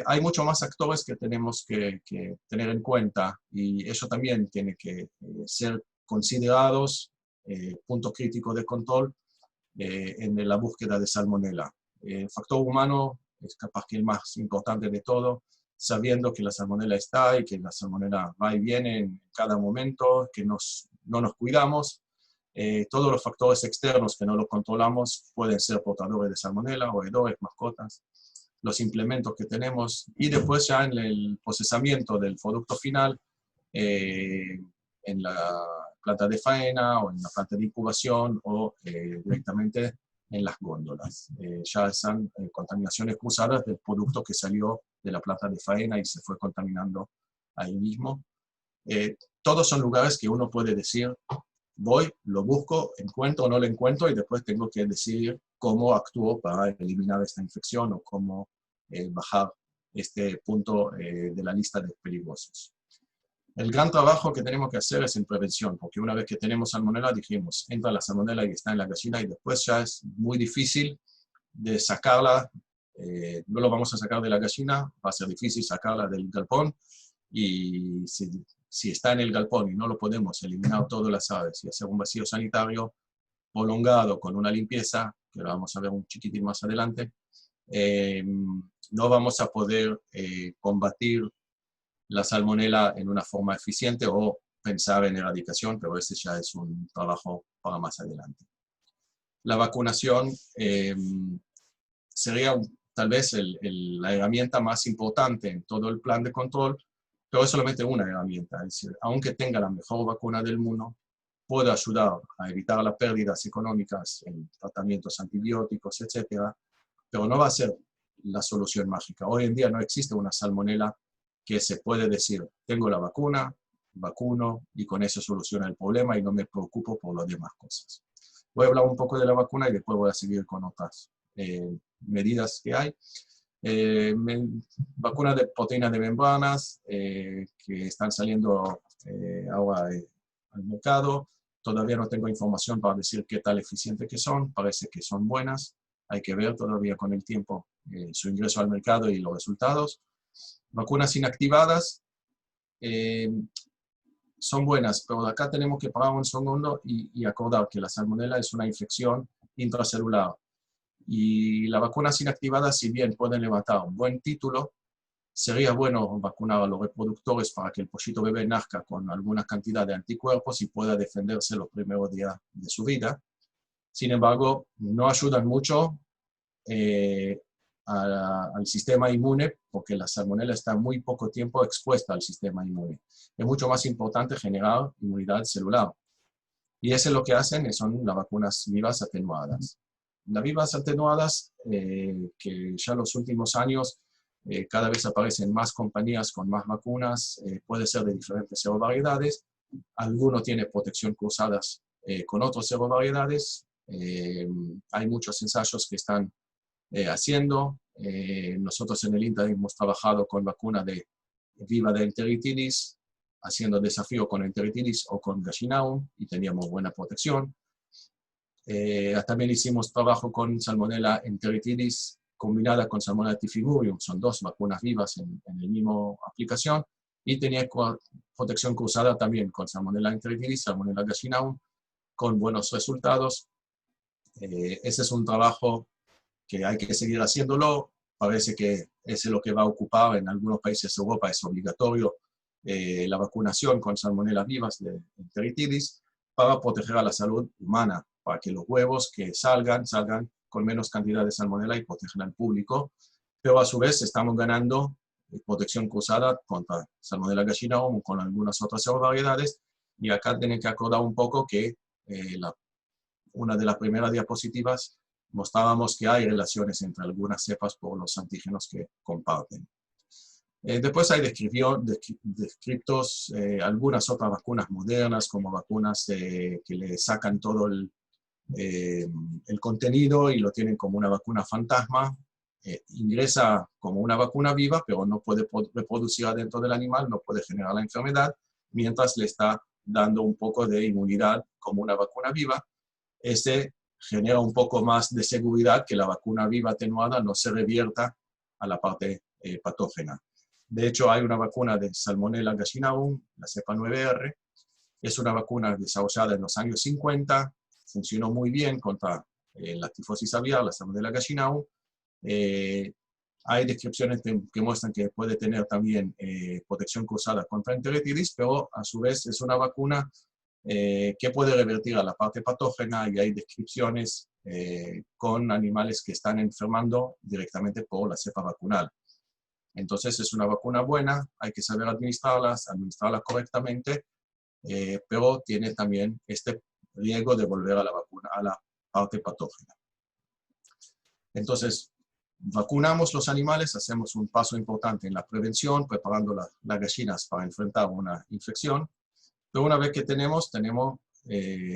hay muchos más actores que tenemos que tener en cuenta y eso también tiene que ser considerados puntos críticos de control en la búsqueda de salmonella. El factor humano es capaz que el más importante de todo, sabiendo que la salmonela está y que la salmonela va y viene en cada momento, que no nos cuidamos. Todos los factores externos que no los controlamos pueden ser portadores de salmonela, roedores, mascotas, los implementos que tenemos, y después ya en el procesamiento del producto final, en la planta de faena o en la planta de incubación o directamente en las góndolas. Ya están contaminaciones cruzadas del producto que salió de la planta de faena y se fue contaminando ahí mismo. Todos son lugares que uno puede decir, voy, lo busco, encuentro o no lo encuentro, y después tengo que decidir cómo actúo para eliminar esta infección o cómo bajar este punto de la lista de peligrosos. El gran trabajo que tenemos que hacer es en prevención, porque una vez que tenemos salmonela, dijimos, entra la salmonela y está en la gallina, y después ya es muy difícil de sacarla. No lo vamos a sacar de la gallina, va a ser difícil sacarla del galpón, y si está en el galpón y no lo podemos eliminar todas las aves y hacer un vacío sanitario prolongado con una limpieza, que lo vamos a ver un chiquitín más adelante, no vamos a poder combatir la salmonela en una forma eficiente o pensar en erradicación, pero ese ya es un trabajo para más adelante. La vacunación sería tal vez la herramienta más importante en todo el plan de control, pero es solamente una herramienta. Es decir, aunque tenga la mejor vacuna del mundo, puede ayudar a evitar las pérdidas económicas en tratamientos antibióticos, etcétera, pero no va a ser la solución mágica. Hoy en día no existe una salmonela que se puede decir, tengo la vacuna, vacuno y con eso soluciona el problema y no me preocupo por las demás cosas. Voy a hablar un poco de la vacuna y después voy a seguir con otras medidas que hay. Vacunas de proteínas de membranas que están saliendo ahora al mercado. Todavía no tengo información para decir qué tal eficientes que son. Parece que son buenas. Hay que ver todavía con el tiempo su ingreso al mercado y los resultados. Vacunas inactivadas son buenas, pero acá tenemos que parar un segundo y acordar que la salmonela es una infección intracelular. Y las vacunas inactivadas, si bien pueden levantar un buen título, sería bueno vacunar a los reproductores para que el pollito bebé nazca con alguna cantidad de anticuerpos y pueda defenderse los primeros días de su vida. Sin embargo, no ayudan mucho al sistema inmune, porque la salmonela está muy poco tiempo expuesta al sistema inmune. Es mucho más importante generar inmunidad celular. Y eso es lo que hacen, son las vacunas vivas atenuadas. Las vivas atenuadas, que ya en los últimos años cada vez aparecen más compañías con más vacunas, puede ser de diferentes serovariedades. Algunos tienen protección cruzadas con otros serovariedades. Hay muchos ensayos que están haciendo. Nosotros en el INTA hemos trabajado con vacuna viva de enteritidis, haciendo desafío con enteritidis o con gallinaum y teníamos buena protección. También hicimos trabajo con salmonella enteritidis combinada con salmonella typhimurium. Son dos vacunas vivas en la misma aplicación y tenía protección cruzada también con salmonella enteritidis, salmonella gallinaum, con buenos resultados. Ese es un trabajo que hay que seguir haciéndolo. Parece que ese es lo que va a ocupar en algunos países de Europa. Es obligatorio la vacunación con salmonelas vivas de enteritidis para proteger a la salud humana, para que los huevos que salgan con menos cantidad de salmonela y protejan al público. Pero a su vez estamos ganando protección cruzada contra salmonella gallinaum con algunas otras variedades. Y acá tienen que acordar un poco que una de las primeras diapositivas mostrábamos que hay relaciones entre algunas cepas por los antígenos que comparten. Después hay descriptos algunas otras vacunas modernas, como vacunas que le sacan todo el contenido y lo tienen como una vacuna fantasma. Ingresa como una vacuna viva, pero no puede reproducir adentro del animal, no puede generar la enfermedad, mientras le está dando un poco de inmunidad como una vacuna viva. Genera un poco más de seguridad que la vacuna viva atenuada no se revierta a la parte patógena. De hecho, hay una vacuna de Salmonella gallinaum, la cepa 9R. Es una vacuna desarrollada en los años 50, funcionó muy bien contra la tifosis aviar, la Salmonella gallinaum, Hay descripciones que muestran que puede tener también protección cruzada contra enteritidis, pero a su vez es una vacuna que puede revertir a la parte patógena, y hay descripciones con animales que están enfermando directamente por la cepa vacunal. Entonces es una vacuna buena, hay que saber administrarla correctamente, pero tiene también este riesgo de volver a la vacuna, a la parte patógena. Entonces, vacunamos los animales, hacemos un paso importante en la prevención, preparando las gallinas para enfrentar una infección. Pero una vez que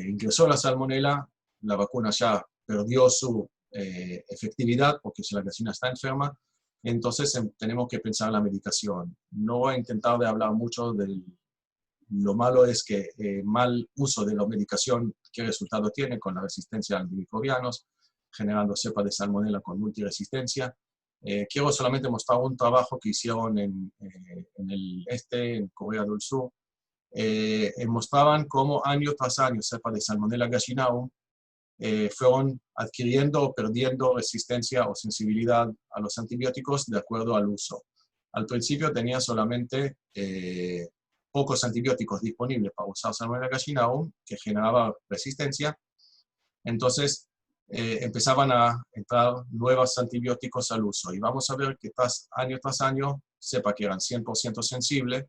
ingresó la salmonela, la vacuna ya perdió su efectividad porque si la gallina está enferma, entonces tenemos que pensar en la medicación. No voy a intentar de hablar mucho de lo malo es que mal uso de la medicación, qué resultado tiene con la resistencia a antimicrobianos, generando cepas de salmonela con multiresistencia. Quiero solamente mostrar un trabajo que hicieron en Corea del Sur. Mostraban cómo año tras año cepas de Salmonella gallinarum fueron adquiriendo o perdiendo resistencia o sensibilidad a los antibióticos de acuerdo al uso. Al principio tenía solamente pocos antibióticos disponibles para usar Salmonella gallinarum, que generaba resistencia. Entonces empezaban a entrar nuevos antibióticos al uso. Y vamos a ver que año tras año, sepa que eran 100% sensibles,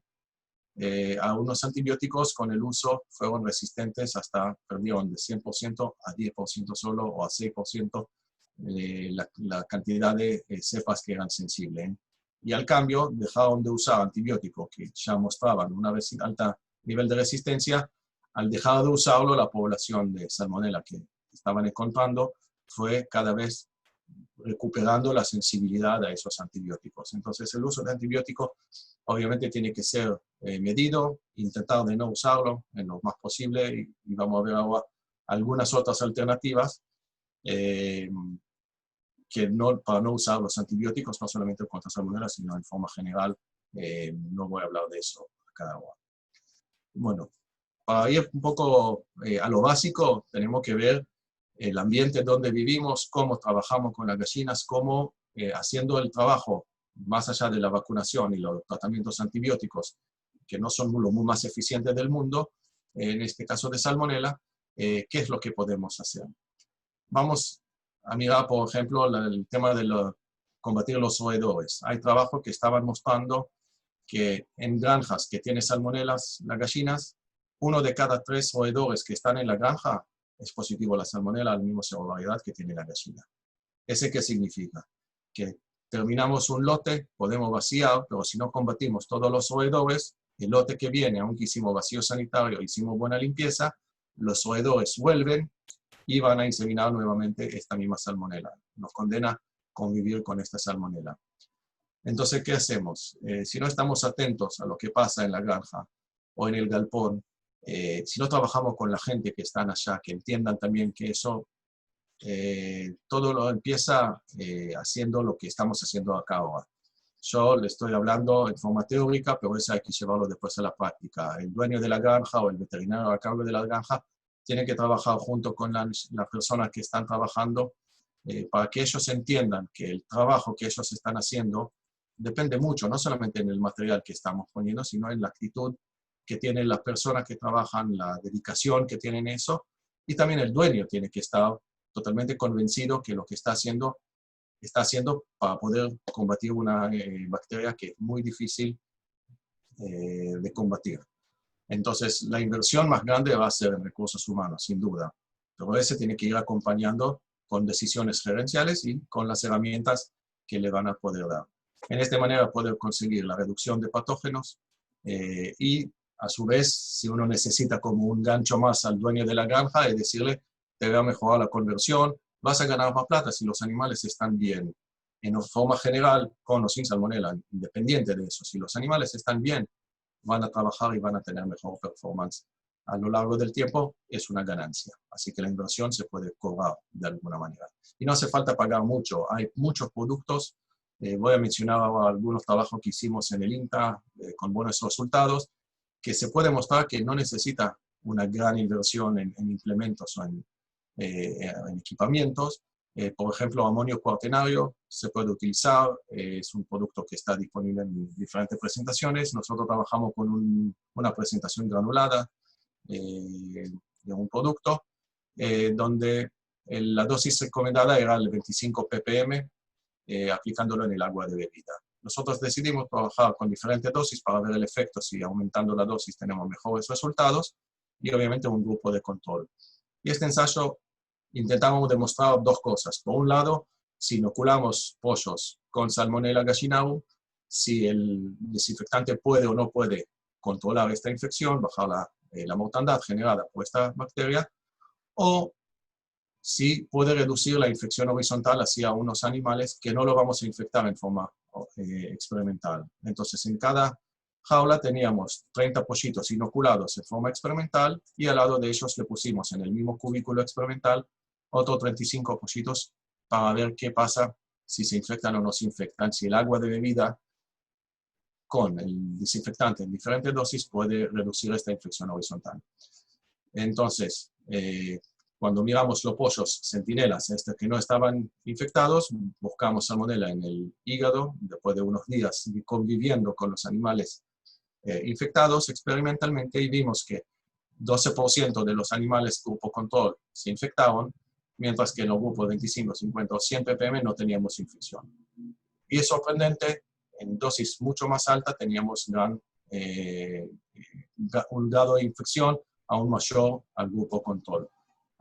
a unos antibióticos con el uso fueron resistentes hasta perdieron de 100% a 10% solo o a 6% la cantidad de cepas que eran sensibles. Y al cambio dejaron de usar antibióticos que ya mostraban un alto nivel de resistencia. Al dejar de usarlo, la población de salmonela que estaban encontrando fue cada vez recuperando la sensibilidad a esos antibióticos. Entonces el uso de antibióticos obviamente tiene que ser medido, intentar de no usarlo en lo más posible, y vamos a ver ahora algunas otras alternativas para no usar los antibióticos, no solamente contra salmonella, sino en forma general. No voy a hablar de eso acá ahora. Bueno, para ir un poco a lo básico, tenemos que ver el ambiente donde vivimos, cómo trabajamos con las gallinas, cómo haciendo el trabajo más allá de la vacunación y los tratamientos antibióticos, que no son los más eficientes del mundo, en este caso de salmonela, qué es lo que podemos hacer. Vamos a mirar, por ejemplo, el tema de combatir los roedores. Hay trabajos que estaban mostrando que en granjas que tienen salmonelas, las gallinas, 1 de cada 3 roedores que están en la granja es positivo a la salmonela, al mismo serovariedad que tiene la gallina. ¿Ese qué significa? Que terminamos un lote, podemos vaciar, pero si no combatimos todos los roedores, el lote que viene, aunque hicimos vacío sanitario, hicimos buena limpieza, los roedores vuelven y van a inseminar nuevamente esta misma salmonela. Nos condena a convivir con esta salmonela. Entonces, ¿qué hacemos? Si no estamos atentos a lo que pasa en la granja o en el galpón, si no trabajamos con la gente que están allá, que entiendan también que eso, todo lo empieza haciendo lo que estamos haciendo acá ahora. Yo le estoy hablando en forma teórica, pero eso hay que llevarlo después a la práctica. El dueño de la granja o el veterinario a cargo de la granja tiene que trabajar junto con las personas que están trabajando para que ellos entiendan que el trabajo que ellos están haciendo depende mucho, no solamente en el material que estamos poniendo, sino en la actitud que tienen las personas que trabajan, la dedicación que tienen eso, y también el dueño tiene que estar totalmente convencido que lo que está haciendo para poder combatir una bacteria que es muy difícil de combatir. Entonces, la inversión más grande va a ser en recursos humanos, sin duda, pero ese tiene que ir acompañando con decisiones gerenciales y con las herramientas que le van a poder dar. En esta manera poder conseguir la reducción de patógenos y a su vez, si uno necesita como un gancho más al dueño de la granja, es decirle, te va a mejorar la conversión, vas a ganar más plata si los animales están bien. En forma general, con o sin salmonela, independiente de eso, si los animales están bien, van a trabajar y van a tener mejor performance. A lo largo del tiempo es una ganancia. Así que la inversión se puede cobrar de alguna manera. Y no hace falta pagar mucho. Hay muchos productos. Voy a mencionar ahora algunos trabajos que hicimos en el INTA con buenos resultados, que se puede mostrar que no necesita una gran inversión en implementos o en equipamientos, Por ejemplo, amonio cuaternario se puede utilizar, es un producto que está disponible en diferentes presentaciones. Nosotros trabajamos con una presentación granulada de un producto, donde la dosis recomendada era el 25 ppm, aplicándolo en el agua de bebida. Nosotros decidimos trabajar con diferentes dosis para ver el efecto, si aumentando la dosis tenemos mejores resultados, y obviamente un grupo de control. Y este ensayo intentamos demostrar dos cosas. Por un lado, si inoculamos pollos con Salmonella gallinarum, si el desinfectante puede o no puede controlar esta infección, bajar la mortandad generada por esta bacteria, o si puede reducir la infección horizontal hacia unos animales que no lo vamos a infectar en forma experimental. Entonces, en cada jaula teníamos 30 pollitos inoculados en forma experimental y al lado de ellos le pusimos en el mismo cubículo experimental otros 35 pollitos para ver qué pasa si se infectan o no se infectan, si el agua de bebida con el desinfectante en diferentes dosis puede reducir esta infección horizontal. Entonces, cuando miramos los pollos centinelas, que no estaban infectados, buscamos salmonela en el hígado, después de unos días conviviendo con los animales infectados experimentalmente, y vimos que 12% de los animales grupo control se infectaron, mientras que en los grupos 25, 50 o 100 ppm no teníamos infección. Y es sorprendente, en dosis mucho más alta teníamos un grado de infección aún mayor al grupo control.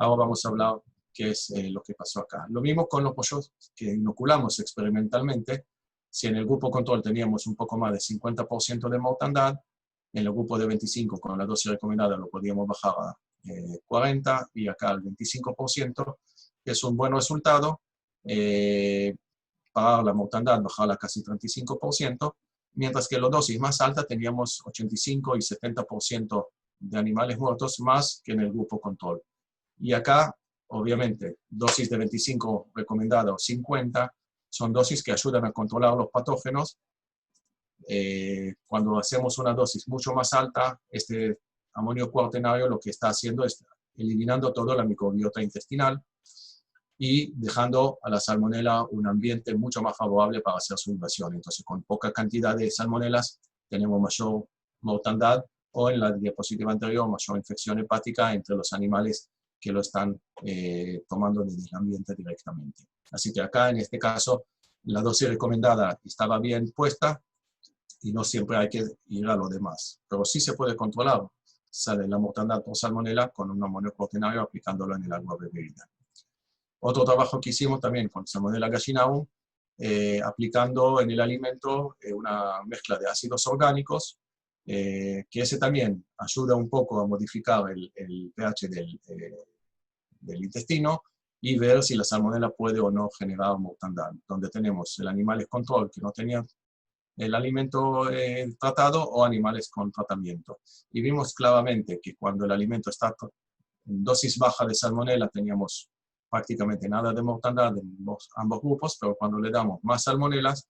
Ahora vamos a hablar qué es lo que pasó acá. Lo mismo con los pollos que inoculamos experimentalmente. Si en el grupo control teníamos un poco más de 50% de mortandad, en el grupo de 25 con la dosis recomendada lo podíamos bajar a 40 y acá al 25%, que es un buen resultado. Para la mortandad bajarla a casi 35%, mientras que la dosis más alta teníamos 85 y 70% de animales muertos más que en el grupo control. Y acá, obviamente, dosis de 25 recomendada o 50 son dosis que ayudan a controlar los patógenos. Cuando hacemos una dosis mucho más alta, este amonio cuaternario lo que está haciendo es eliminando toda la microbiota intestinal y dejando a la salmonela un ambiente mucho más favorable para hacer su invasión. Entonces, con poca cantidad de salmonelas tenemos mayor mortandad, o en la diapositiva anterior, mayor infección hepática entre los animales que lo están tomando desde el ambiente directamente. Así que acá, en este caso, la dosis recomendada estaba bien puesta y no siempre hay que ir a lo demás. Pero sí se puede controlar. Sale la mortandad por salmonela con un amonio cuaternario aplicándolo en el agua bebida. Otro trabajo que hicimos también con Salmonella gallinarum, aplicando en el alimento una mezcla de ácidos orgánicos, que ese también ayuda un poco a modificar el pH del intestino y ver si la salmonela puede o no generar mortandad, donde tenemos el animales control que no tenían el alimento tratado o animales con tratamiento. Y vimos claramente que cuando el alimento está en dosis baja de salmonela teníamos prácticamente nada de mortandad en ambos grupos, pero cuando le damos más salmonelas,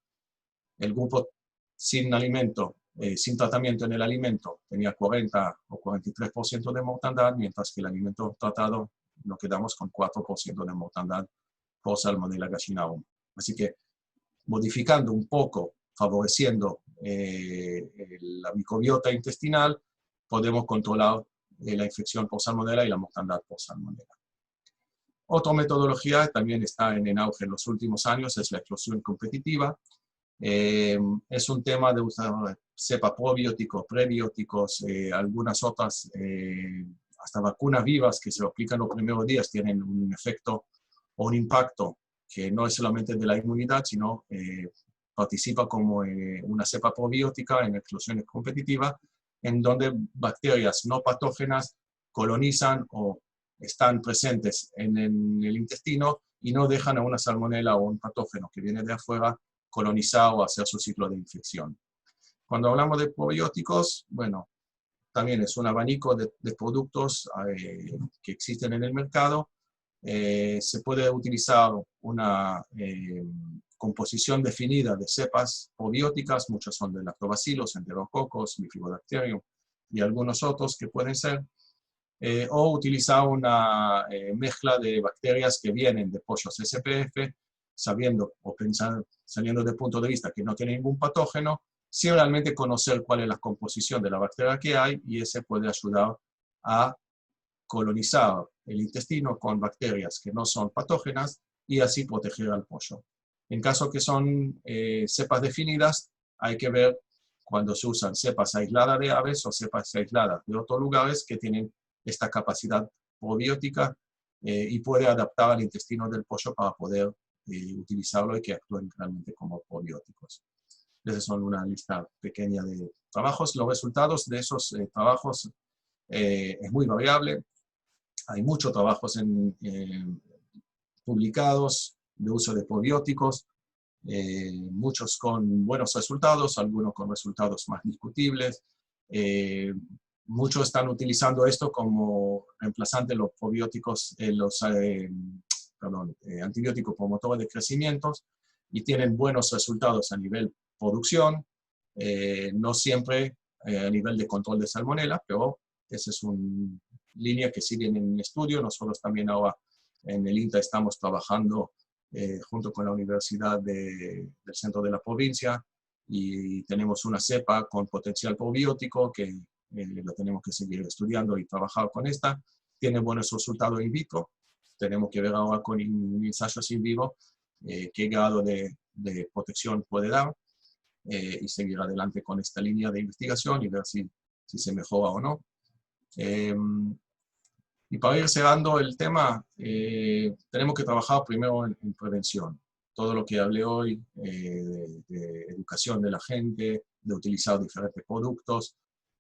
el grupo sin alimento, sin tratamiento en el alimento, tenía 40 o 43% de mortandad, mientras que el alimento tratado nos quedamos con 4% de mortandad por Salmonella gallinarum. Así que modificando un poco, favoreciendo la microbiota intestinal, podemos controlar la infección por salmonela y la mortandad por salmonela. Otra metodología también está en auge en los últimos años, es la eclosión competitiva. Es un tema de usar cepa probióticos, prebióticos, algunas otras, hasta vacunas vivas que se aplican los primeros días tienen un efecto o un impacto que no es solamente de la inmunidad, sino participa como una cepa probiótica en eclosión competitiva, en donde bacterias no patógenas colonizan o están presentes en el intestino y no dejan a una salmonela o un patógeno que viene de afuera colonizar o hacer su ciclo de infección. Cuando hablamos de probióticos, bueno, también es un abanico de productos que existen en el mercado. Se puede utilizar una composición definida de cepas probióticas, muchos son de lactobacilos, enterococos, bifidobacterium y algunos otros que pueden ser. o utilizar una mezcla de bacterias que vienen de pollos SPF, sabiendo o pensando, saliendo del punto de vista que no tiene ningún patógeno, sin realmente conocer cuál es la composición de la bacteria que hay, y ese puede ayudar a colonizar el intestino con bacterias que no son patógenas y así proteger al pollo. En caso que son cepas definidas, hay que ver cuando se usan cepas aisladas de aves o cepas aisladas de otros lugares que tienen esta capacidad probiótica y puede adaptar al intestino del pollo para poder utilizarlo y que actúen realmente como probióticos. Esas son una lista pequeña de trabajos. Los resultados de esos trabajos es muy variable. Hay muchos trabajos publicados de uso de probióticos, muchos con buenos resultados, algunos con resultados más discutibles. Muchos están utilizando esto como reemplazante de los probióticos, antibióticos promotores de crecimiento, y tienen buenos resultados a nivel producción, no siempre a nivel de control de salmonela, pero esa es una línea que sigue en estudio. Nosotros también ahora en el INTA estamos trabajando junto con la Universidad del Centro de la Provincia, y tenemos una cepa con potencial probiótico que lo tenemos que seguir estudiando y trabajar con esta. Tiene buenos resultados in vitro. Tenemos que ver ahora con ensayos in vivo qué grado de protección puede dar y seguir adelante con esta línea de investigación y ver si se mejora o no. Y para ir cerrando el tema, tenemos que trabajar primero en prevención. Todo lo que hablé hoy de educación de la gente, de utilizar diferentes productos.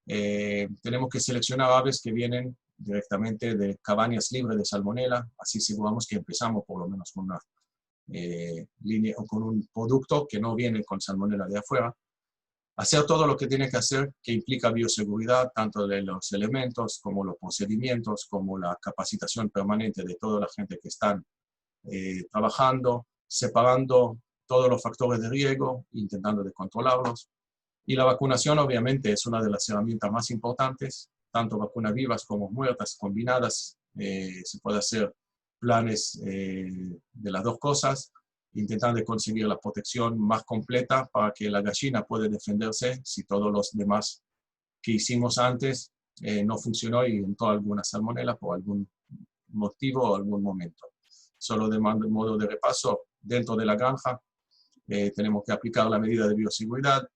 Tenemos que seleccionar aves que vienen directamente de cabañas libres de salmonela, así aseguramos que empezamos por lo menos con una línea o con un producto que no viene con salmonela de afuera. Hacer todo lo que tiene que hacer, que implica bioseguridad, tanto de los elementos como los procedimientos, como la capacitación permanente de toda la gente que están trabajando, separando todos los factores de riesgo, intentando de controlarlos. Y la vacunación obviamente es una de las herramientas más importantes, tanto vacunas vivas como muertas, combinadas. Se puede hacer planes de las dos cosas, intentando conseguir la protección más completa para que la gallina pueda defenderse si todos los demás que hicimos antes no funcionó y entró alguna salmonela por algún motivo o algún momento. Solo de modo de repaso, dentro de la granja tenemos que aplicar la medida de bioseguridad,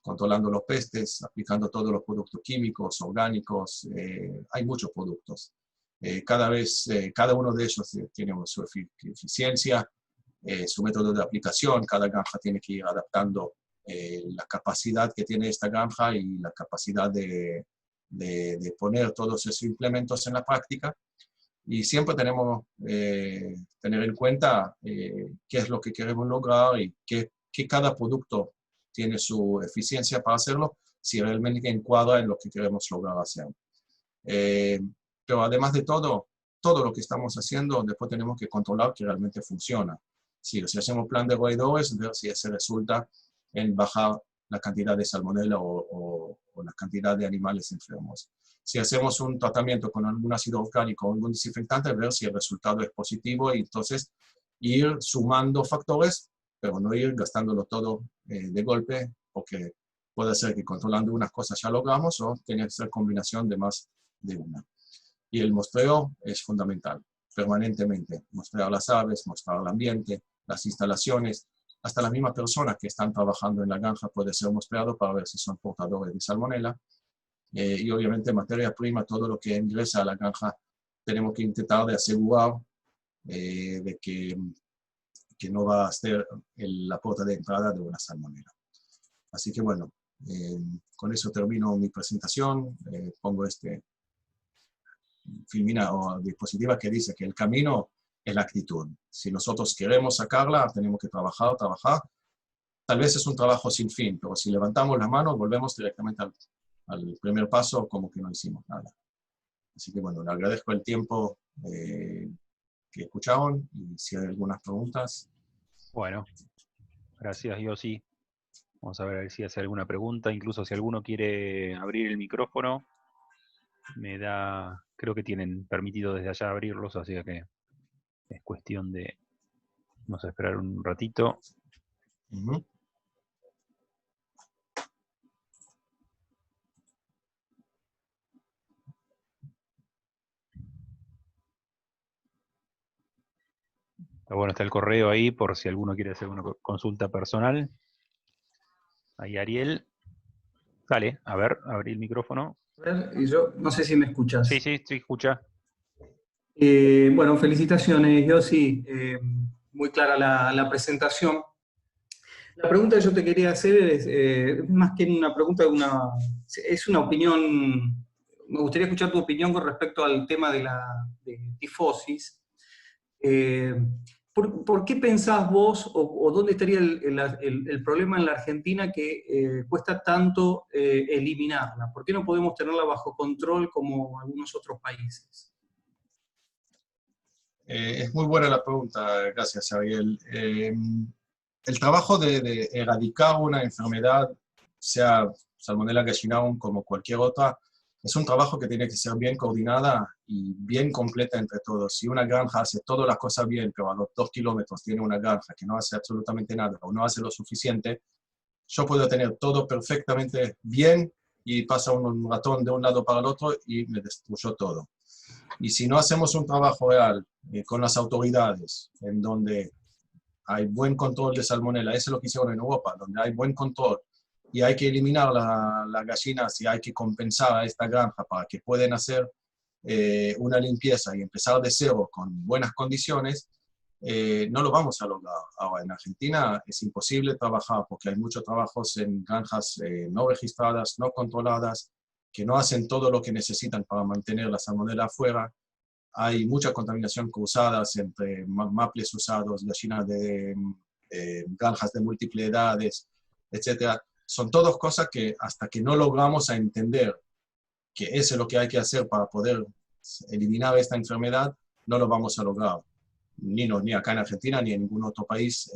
controlando los pestes, aplicando todos los productos químicos, orgánicos. Hay muchos productos. Cada uno de ellos tiene su eficiencia, su método de aplicación. Cada granja tiene que ir adaptando la capacidad que tiene esta granja y la capacidad de poner todos esos implementos en la práctica. Y siempre tenemos que tener en cuenta qué es lo que queremos lograr y que cada producto tiene su eficiencia para hacerlo, si realmente encuadra en lo que queremos lograr hacer. Pero además de todo lo que estamos haciendo, después tenemos que controlar que realmente funciona. Si hacemos plan de roedores, ver si ese resulta en bajar la cantidad de salmonela o la cantidad de animales enfermos. Si hacemos un tratamiento con algún ácido orgánico o algún desinfectante, ver si el resultado es positivo y entonces ir sumando factores, pero no ir gastándolo todo de golpe, porque puede ser que controlando unas cosas ya logramos o tiene que ser combinación de más de una. Y el muestreo es fundamental, permanentemente. Mostrar las aves, mostrar el ambiente, las instalaciones, hasta las mismas personas que están trabajando en la granja puede ser mostreado para ver si son portadores de salmonela. Y obviamente materia prima, todo lo que ingresa a la granja, tenemos que intentar de asegurar de que no va a ser la puerta de entrada de una salmonela. Así que bueno, con eso termino mi presentación. Pongo filmina o diapositiva que dice que el camino es la actitud. Si nosotros queremos sacarla, tenemos que trabajar. Tal vez es un trabajo sin fin, pero si levantamos la mano, volvemos directamente al primer paso como que no hicimos nada. Así que bueno, le agradezco el tiempo que escucharon y si hay algunas preguntas. Bueno, gracias Yossi. Vamos a ver si hace alguna pregunta, incluso si alguno quiere abrir el micrófono, me da creo que tienen permitido desde allá abrirlos, así que es cuestión de, vamos a esperar un ratito. Ujú. Bueno, está el correo ahí por si alguno quiere hacer una consulta personal. Ahí Ariel. Dale, a ver, abrí el micrófono. A ver, y yo no sé si me Sí, escuchas. sí, escucha. Bueno, felicitaciones, Yossi. Muy clara la presentación. La pregunta que yo te quería hacer es más que una pregunta, es una opinión. Me gustaría escuchar tu opinión con respecto al tema de tifosis. Eh, ¿por qué pensás vos o dónde estaría el problema en la Argentina que cuesta tanto eliminarla? ¿Por qué no podemos tenerla bajo control como algunos otros países? Es muy buena la pregunta, gracias, Ariel. El trabajo de erradicar una enfermedad, sea Salmonella gallinarum como cualquier otra, es un trabajo que tiene que ser bien coordinada y bien completa entre todos. Si una granja hace todas las cosas bien, pero a los 2 kilómetros tiene una granja que no hace absolutamente nada o no hace lo suficiente, yo puedo tener todo perfectamente bien y pasa un ratón de un lado para el otro y me destruyó todo. Y si no hacemos un trabajo real con las autoridades, en donde hay buen control de salmonela, eso es lo que hicieron en Europa, donde hay buen control y hay que eliminar las gallinas y hay que compensar a esta granja para que puedan hacer una limpieza y empezar de cero con buenas condiciones, no lo vamos a lograr. Ahora, en Argentina es imposible trabajar porque hay muchos trabajos en granjas no registradas, no controladas, que no hacen todo lo que necesitan para mantener la salmonela afuera. Hay mucha contaminación cruzada entre maples usados, gallinas de granjas de múltiples edades, etc. Son todas cosas que hasta que no logramos a entender que eso es lo que hay que hacer para poder eliminar esta enfermedad, no lo vamos a lograr. Ni acá en Argentina, ni en ningún otro país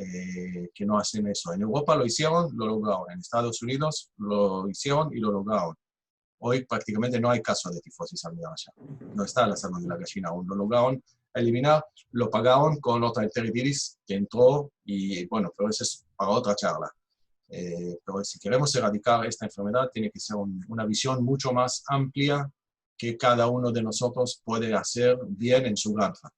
que no hacen eso. En Europa lo hicieron, lo lograron. En Estados Unidos lo hicieron y lo lograron. Hoy prácticamente no hay caso de tifosis salmonella allá. No está la salmonella gallina aún. Lo lograron eliminar, lo pagaron con otra enteritis que entró y bueno, pero eso es para otra charla. Pero si queremos erradicar esta enfermedad, tiene que ser una visión mucho más amplia que cada uno de nosotros puede hacer bien en su granja.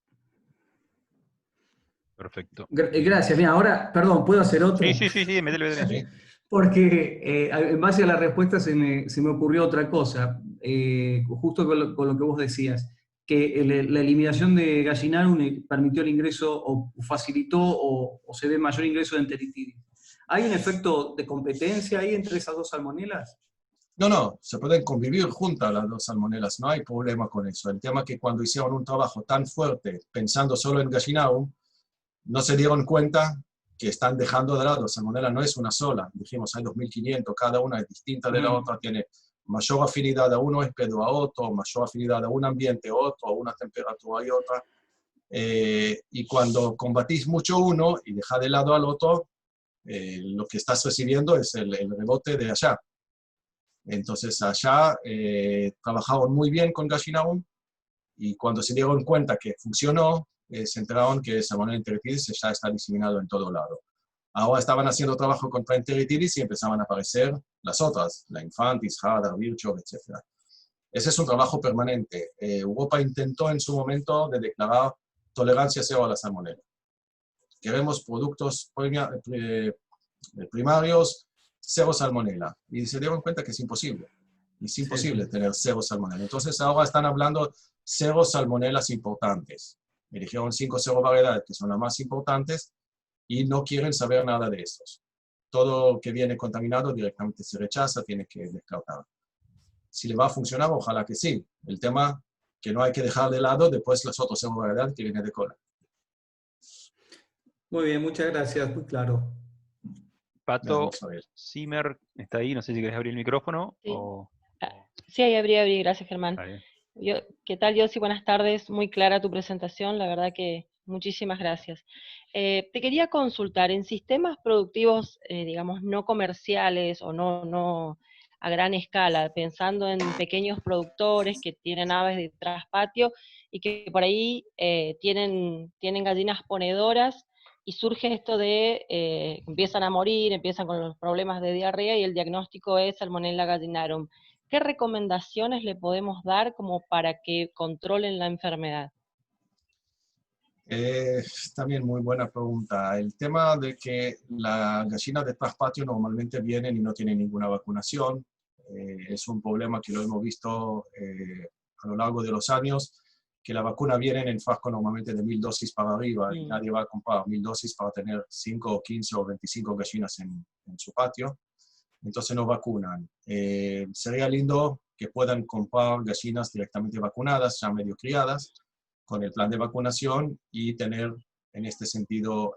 Perfecto. Gracias. Mira, ahora, perdón, ¿puedo hacer otro? Sí, métele. ¿Sí? Porque en base a la respuesta se me ocurrió otra cosa, justo con lo que vos decías, que la eliminación de Gallinarum permitió el ingreso o facilitó o se ve mayor ingreso de enteritidis. ¿Hay un efecto de competencia ahí entre esas dos salmonelas? No, se pueden convivir juntas las dos salmonelas, no hay problema con eso. El tema es que cuando hicieron un trabajo tan fuerte pensando solo en Gallinarum, no se dieron cuenta que están dejando de lado. Salmonella no es una sola. Dijimos, hay 2.500, cada una es distinta de la otra, tiene mayor afinidad a uno hospedo a otro, mayor afinidad a un ambiente a otro, a una temperatura y otra. Y cuando combatís mucho uno y dejas de lado al otro, lo que estás recibiendo es el rebote de allá. Entonces allá trabajaron muy bien con Gallinarum y cuando se dieron cuenta que funcionó, se enteraron que Salmonella enteritidis ya está diseminado en todo lado. Ahora estaban haciendo trabajo contra enteritidis y empezaban a aparecer las otras, la Infantis, Hadar, Virchow, etc. Ese es un trabajo permanente. Europa intentó en su momento de declarar tolerancia cero a la salmonella. Queremos productos primarios, cero salmonella. Y se dieron cuenta que es imposible. Es imposible tener cero salmonella. Entonces ahora están hablando cero salmonelas importantes. Eligieron 5 cero variedades que son las más importantes y no quieren saber nada de estos. Todo que viene contaminado directamente se rechaza, tiene que descartar. Si le va a funcionar, ojalá que sí. El tema que no hay que dejar de lado después las otras cero variedades que vienen de cola. Muy bien, muchas gracias, muy claro. Pato Zimmer está ahí, no sé si querés abrir el micrófono. Sí. O... Sí, ahí abrí, gracias Germán. Ahí. ¿Qué tal, Yossi? Buenas tardes, muy clara tu presentación, la verdad que muchísimas gracias. Te quería consultar, en sistemas productivos, digamos, no comerciales o no a gran escala, pensando en pequeños productores que tienen aves de traspatio y que por ahí tienen gallinas ponedoras y surge esto de, empiezan a morir, empiezan con los problemas de diarrea y el diagnóstico es Salmonella gallinarum. ¿Qué recomendaciones le podemos dar como para que controlen la enfermedad? También muy buena pregunta. El tema de que las gallinas de traspatio normalmente vienen y no tienen ninguna vacunación, es un problema que lo hemos visto a lo largo de los años, que la vacuna viene en frasco normalmente de 1000 dosis para arriba y nadie va a comprar 1000 dosis para tener 5 o 15 o 25 gallinas en su patio. Entonces no vacunan. Sería lindo que puedan comprar gallinas directamente vacunadas, ya medio criadas, con el plan de vacunación y tener en este sentido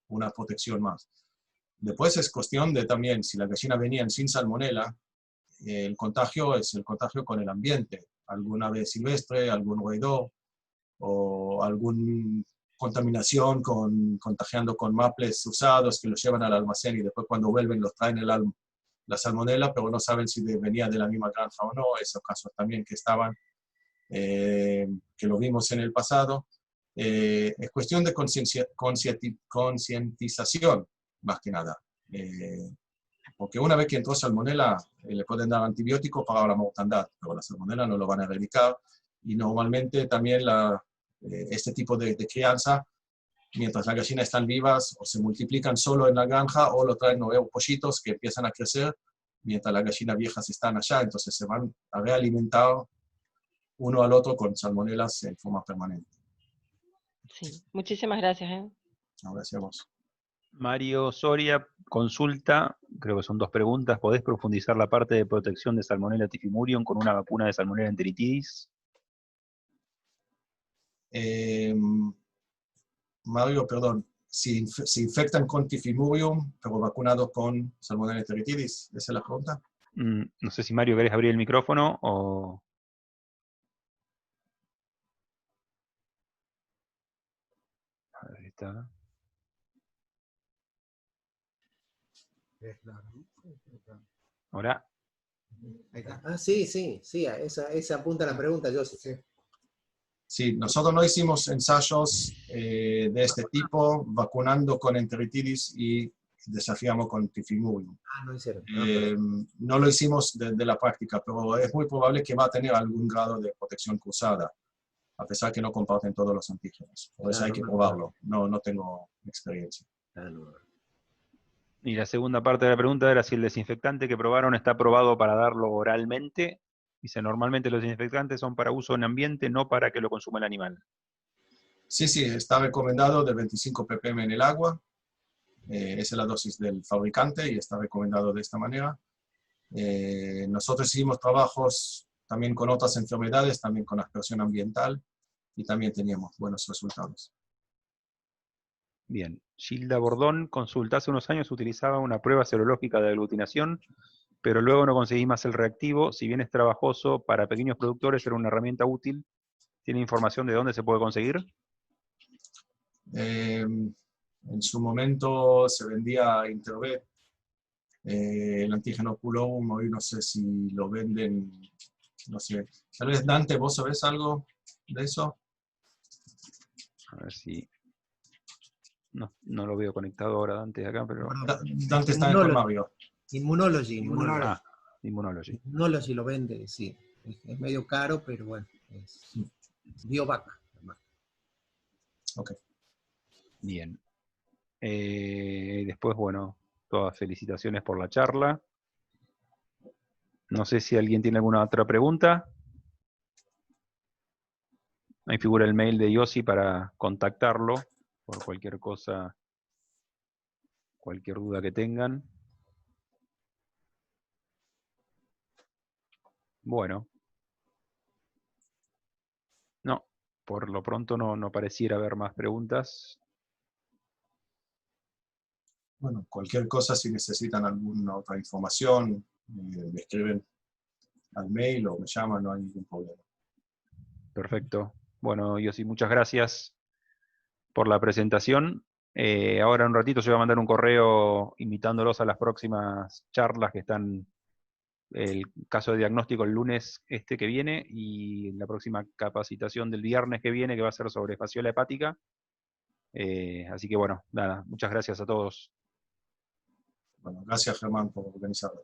una protección más. Después es cuestión de también, si las gallinas venían sin salmonela, el contagio es el contagio con el ambiente. Alguna ave silvestre, algún roedor o alguna contaminación contagiando con maples usados que los llevan al almacén y después cuando vuelven los traen la salmonela, pero no saben si venía de la misma granja o no. Esos casos también que estaban que lo vimos en el pasado. Es cuestión de concientización, más que nada. Porque una vez que entró salmonela, le pueden dar antibióticos para la mortandad, pero la salmonela no lo van a erradicar. Y normalmente también este tipo de crianza, mientras las gallinas están vivas, o se multiplican solo en la granja, o lo traen nuevos pollitos que empiezan a crecer, mientras las gallinas viejas están allá, entonces se van a realimentar uno al otro con salmonelas en forma permanente. Sí, muchísimas gracias. No, gracias a vos. Mario Soria consulta, creo que son dos preguntas, ¿podés profundizar la parte de protección de Salmonella typhimurium con una vacuna de Salmonella enteritidis? Mario, perdón, si se infectan con typhimurium, pero vacunados con Salmonella enteritidis, ¿esa es la pregunta? No sé si Mario querés abrir el micrófono o... A ver, está. Ahora. Ahí está. Ah, sí, esa apunta a la pregunta, yo sé. Sí, nosotros no hicimos ensayos de este tipo, vacunando con enteritidis y desafiamos con typhimurium. Ah, no hicieron. No lo hicimos de la práctica, pero es muy probable que va a tener algún grado de protección cruzada, a pesar que no comparten todos los antígenos. Por eso hay que probarlo. No tengo experiencia. Y la segunda parte de la pregunta era si el desinfectante que probaron está aprobado para darlo oralmente. Dice, normalmente los desinfectantes son para uso en ambiente, no para que lo consuma el animal. Sí, está recomendado de 25 ppm en el agua. Esa es la dosis del fabricante y está recomendado de esta manera. Nosotros hicimos trabajos también con otras enfermedades, también con aspersión ambiental, y también teníamos buenos resultados. Bien. Gilda Bordón consulta, hace unos años utilizaba una prueba serológica de aglutinación, pero luego no conseguí más el reactivo. Si bien es trabajoso, para pequeños productores era una herramienta útil. ¿Tiene información de dónde se puede conseguir? En su momento se vendía a Intervet el antígeno Culorum, hoy no sé si lo venden, no sé. Tal vez Dante, ¿vos sabés algo de eso? A ver si... No lo veo conectado ahora Dante acá, pero... Dante está en Mario. Immunology. Ah, Immunology. Immunology lo vende, sí. Es medio caro, pero bueno, es Biovac. Ok. Bien. Después, bueno, todas felicitaciones por la charla. No sé si alguien tiene alguna otra pregunta. Ahí figura el mail de Yossi para contactarlo por cualquier cosa, cualquier duda que tengan. Bueno. No, por lo pronto no pareciera haber más preguntas. Bueno, cualquier cosa, si necesitan alguna otra información, me escriben al mail o me llaman, no hay ningún problema. Perfecto. Bueno, Yossi, muchas gracias por la presentación. Ahora en un ratito se va a mandar un correo invitándolos a las próximas charlas que están el caso de diagnóstico el lunes que viene, y la próxima capacitación del viernes que viene, que va a ser sobre fasciola hepática. Así que bueno, nada, muchas gracias a todos. Bueno, gracias Germán por organizarlo.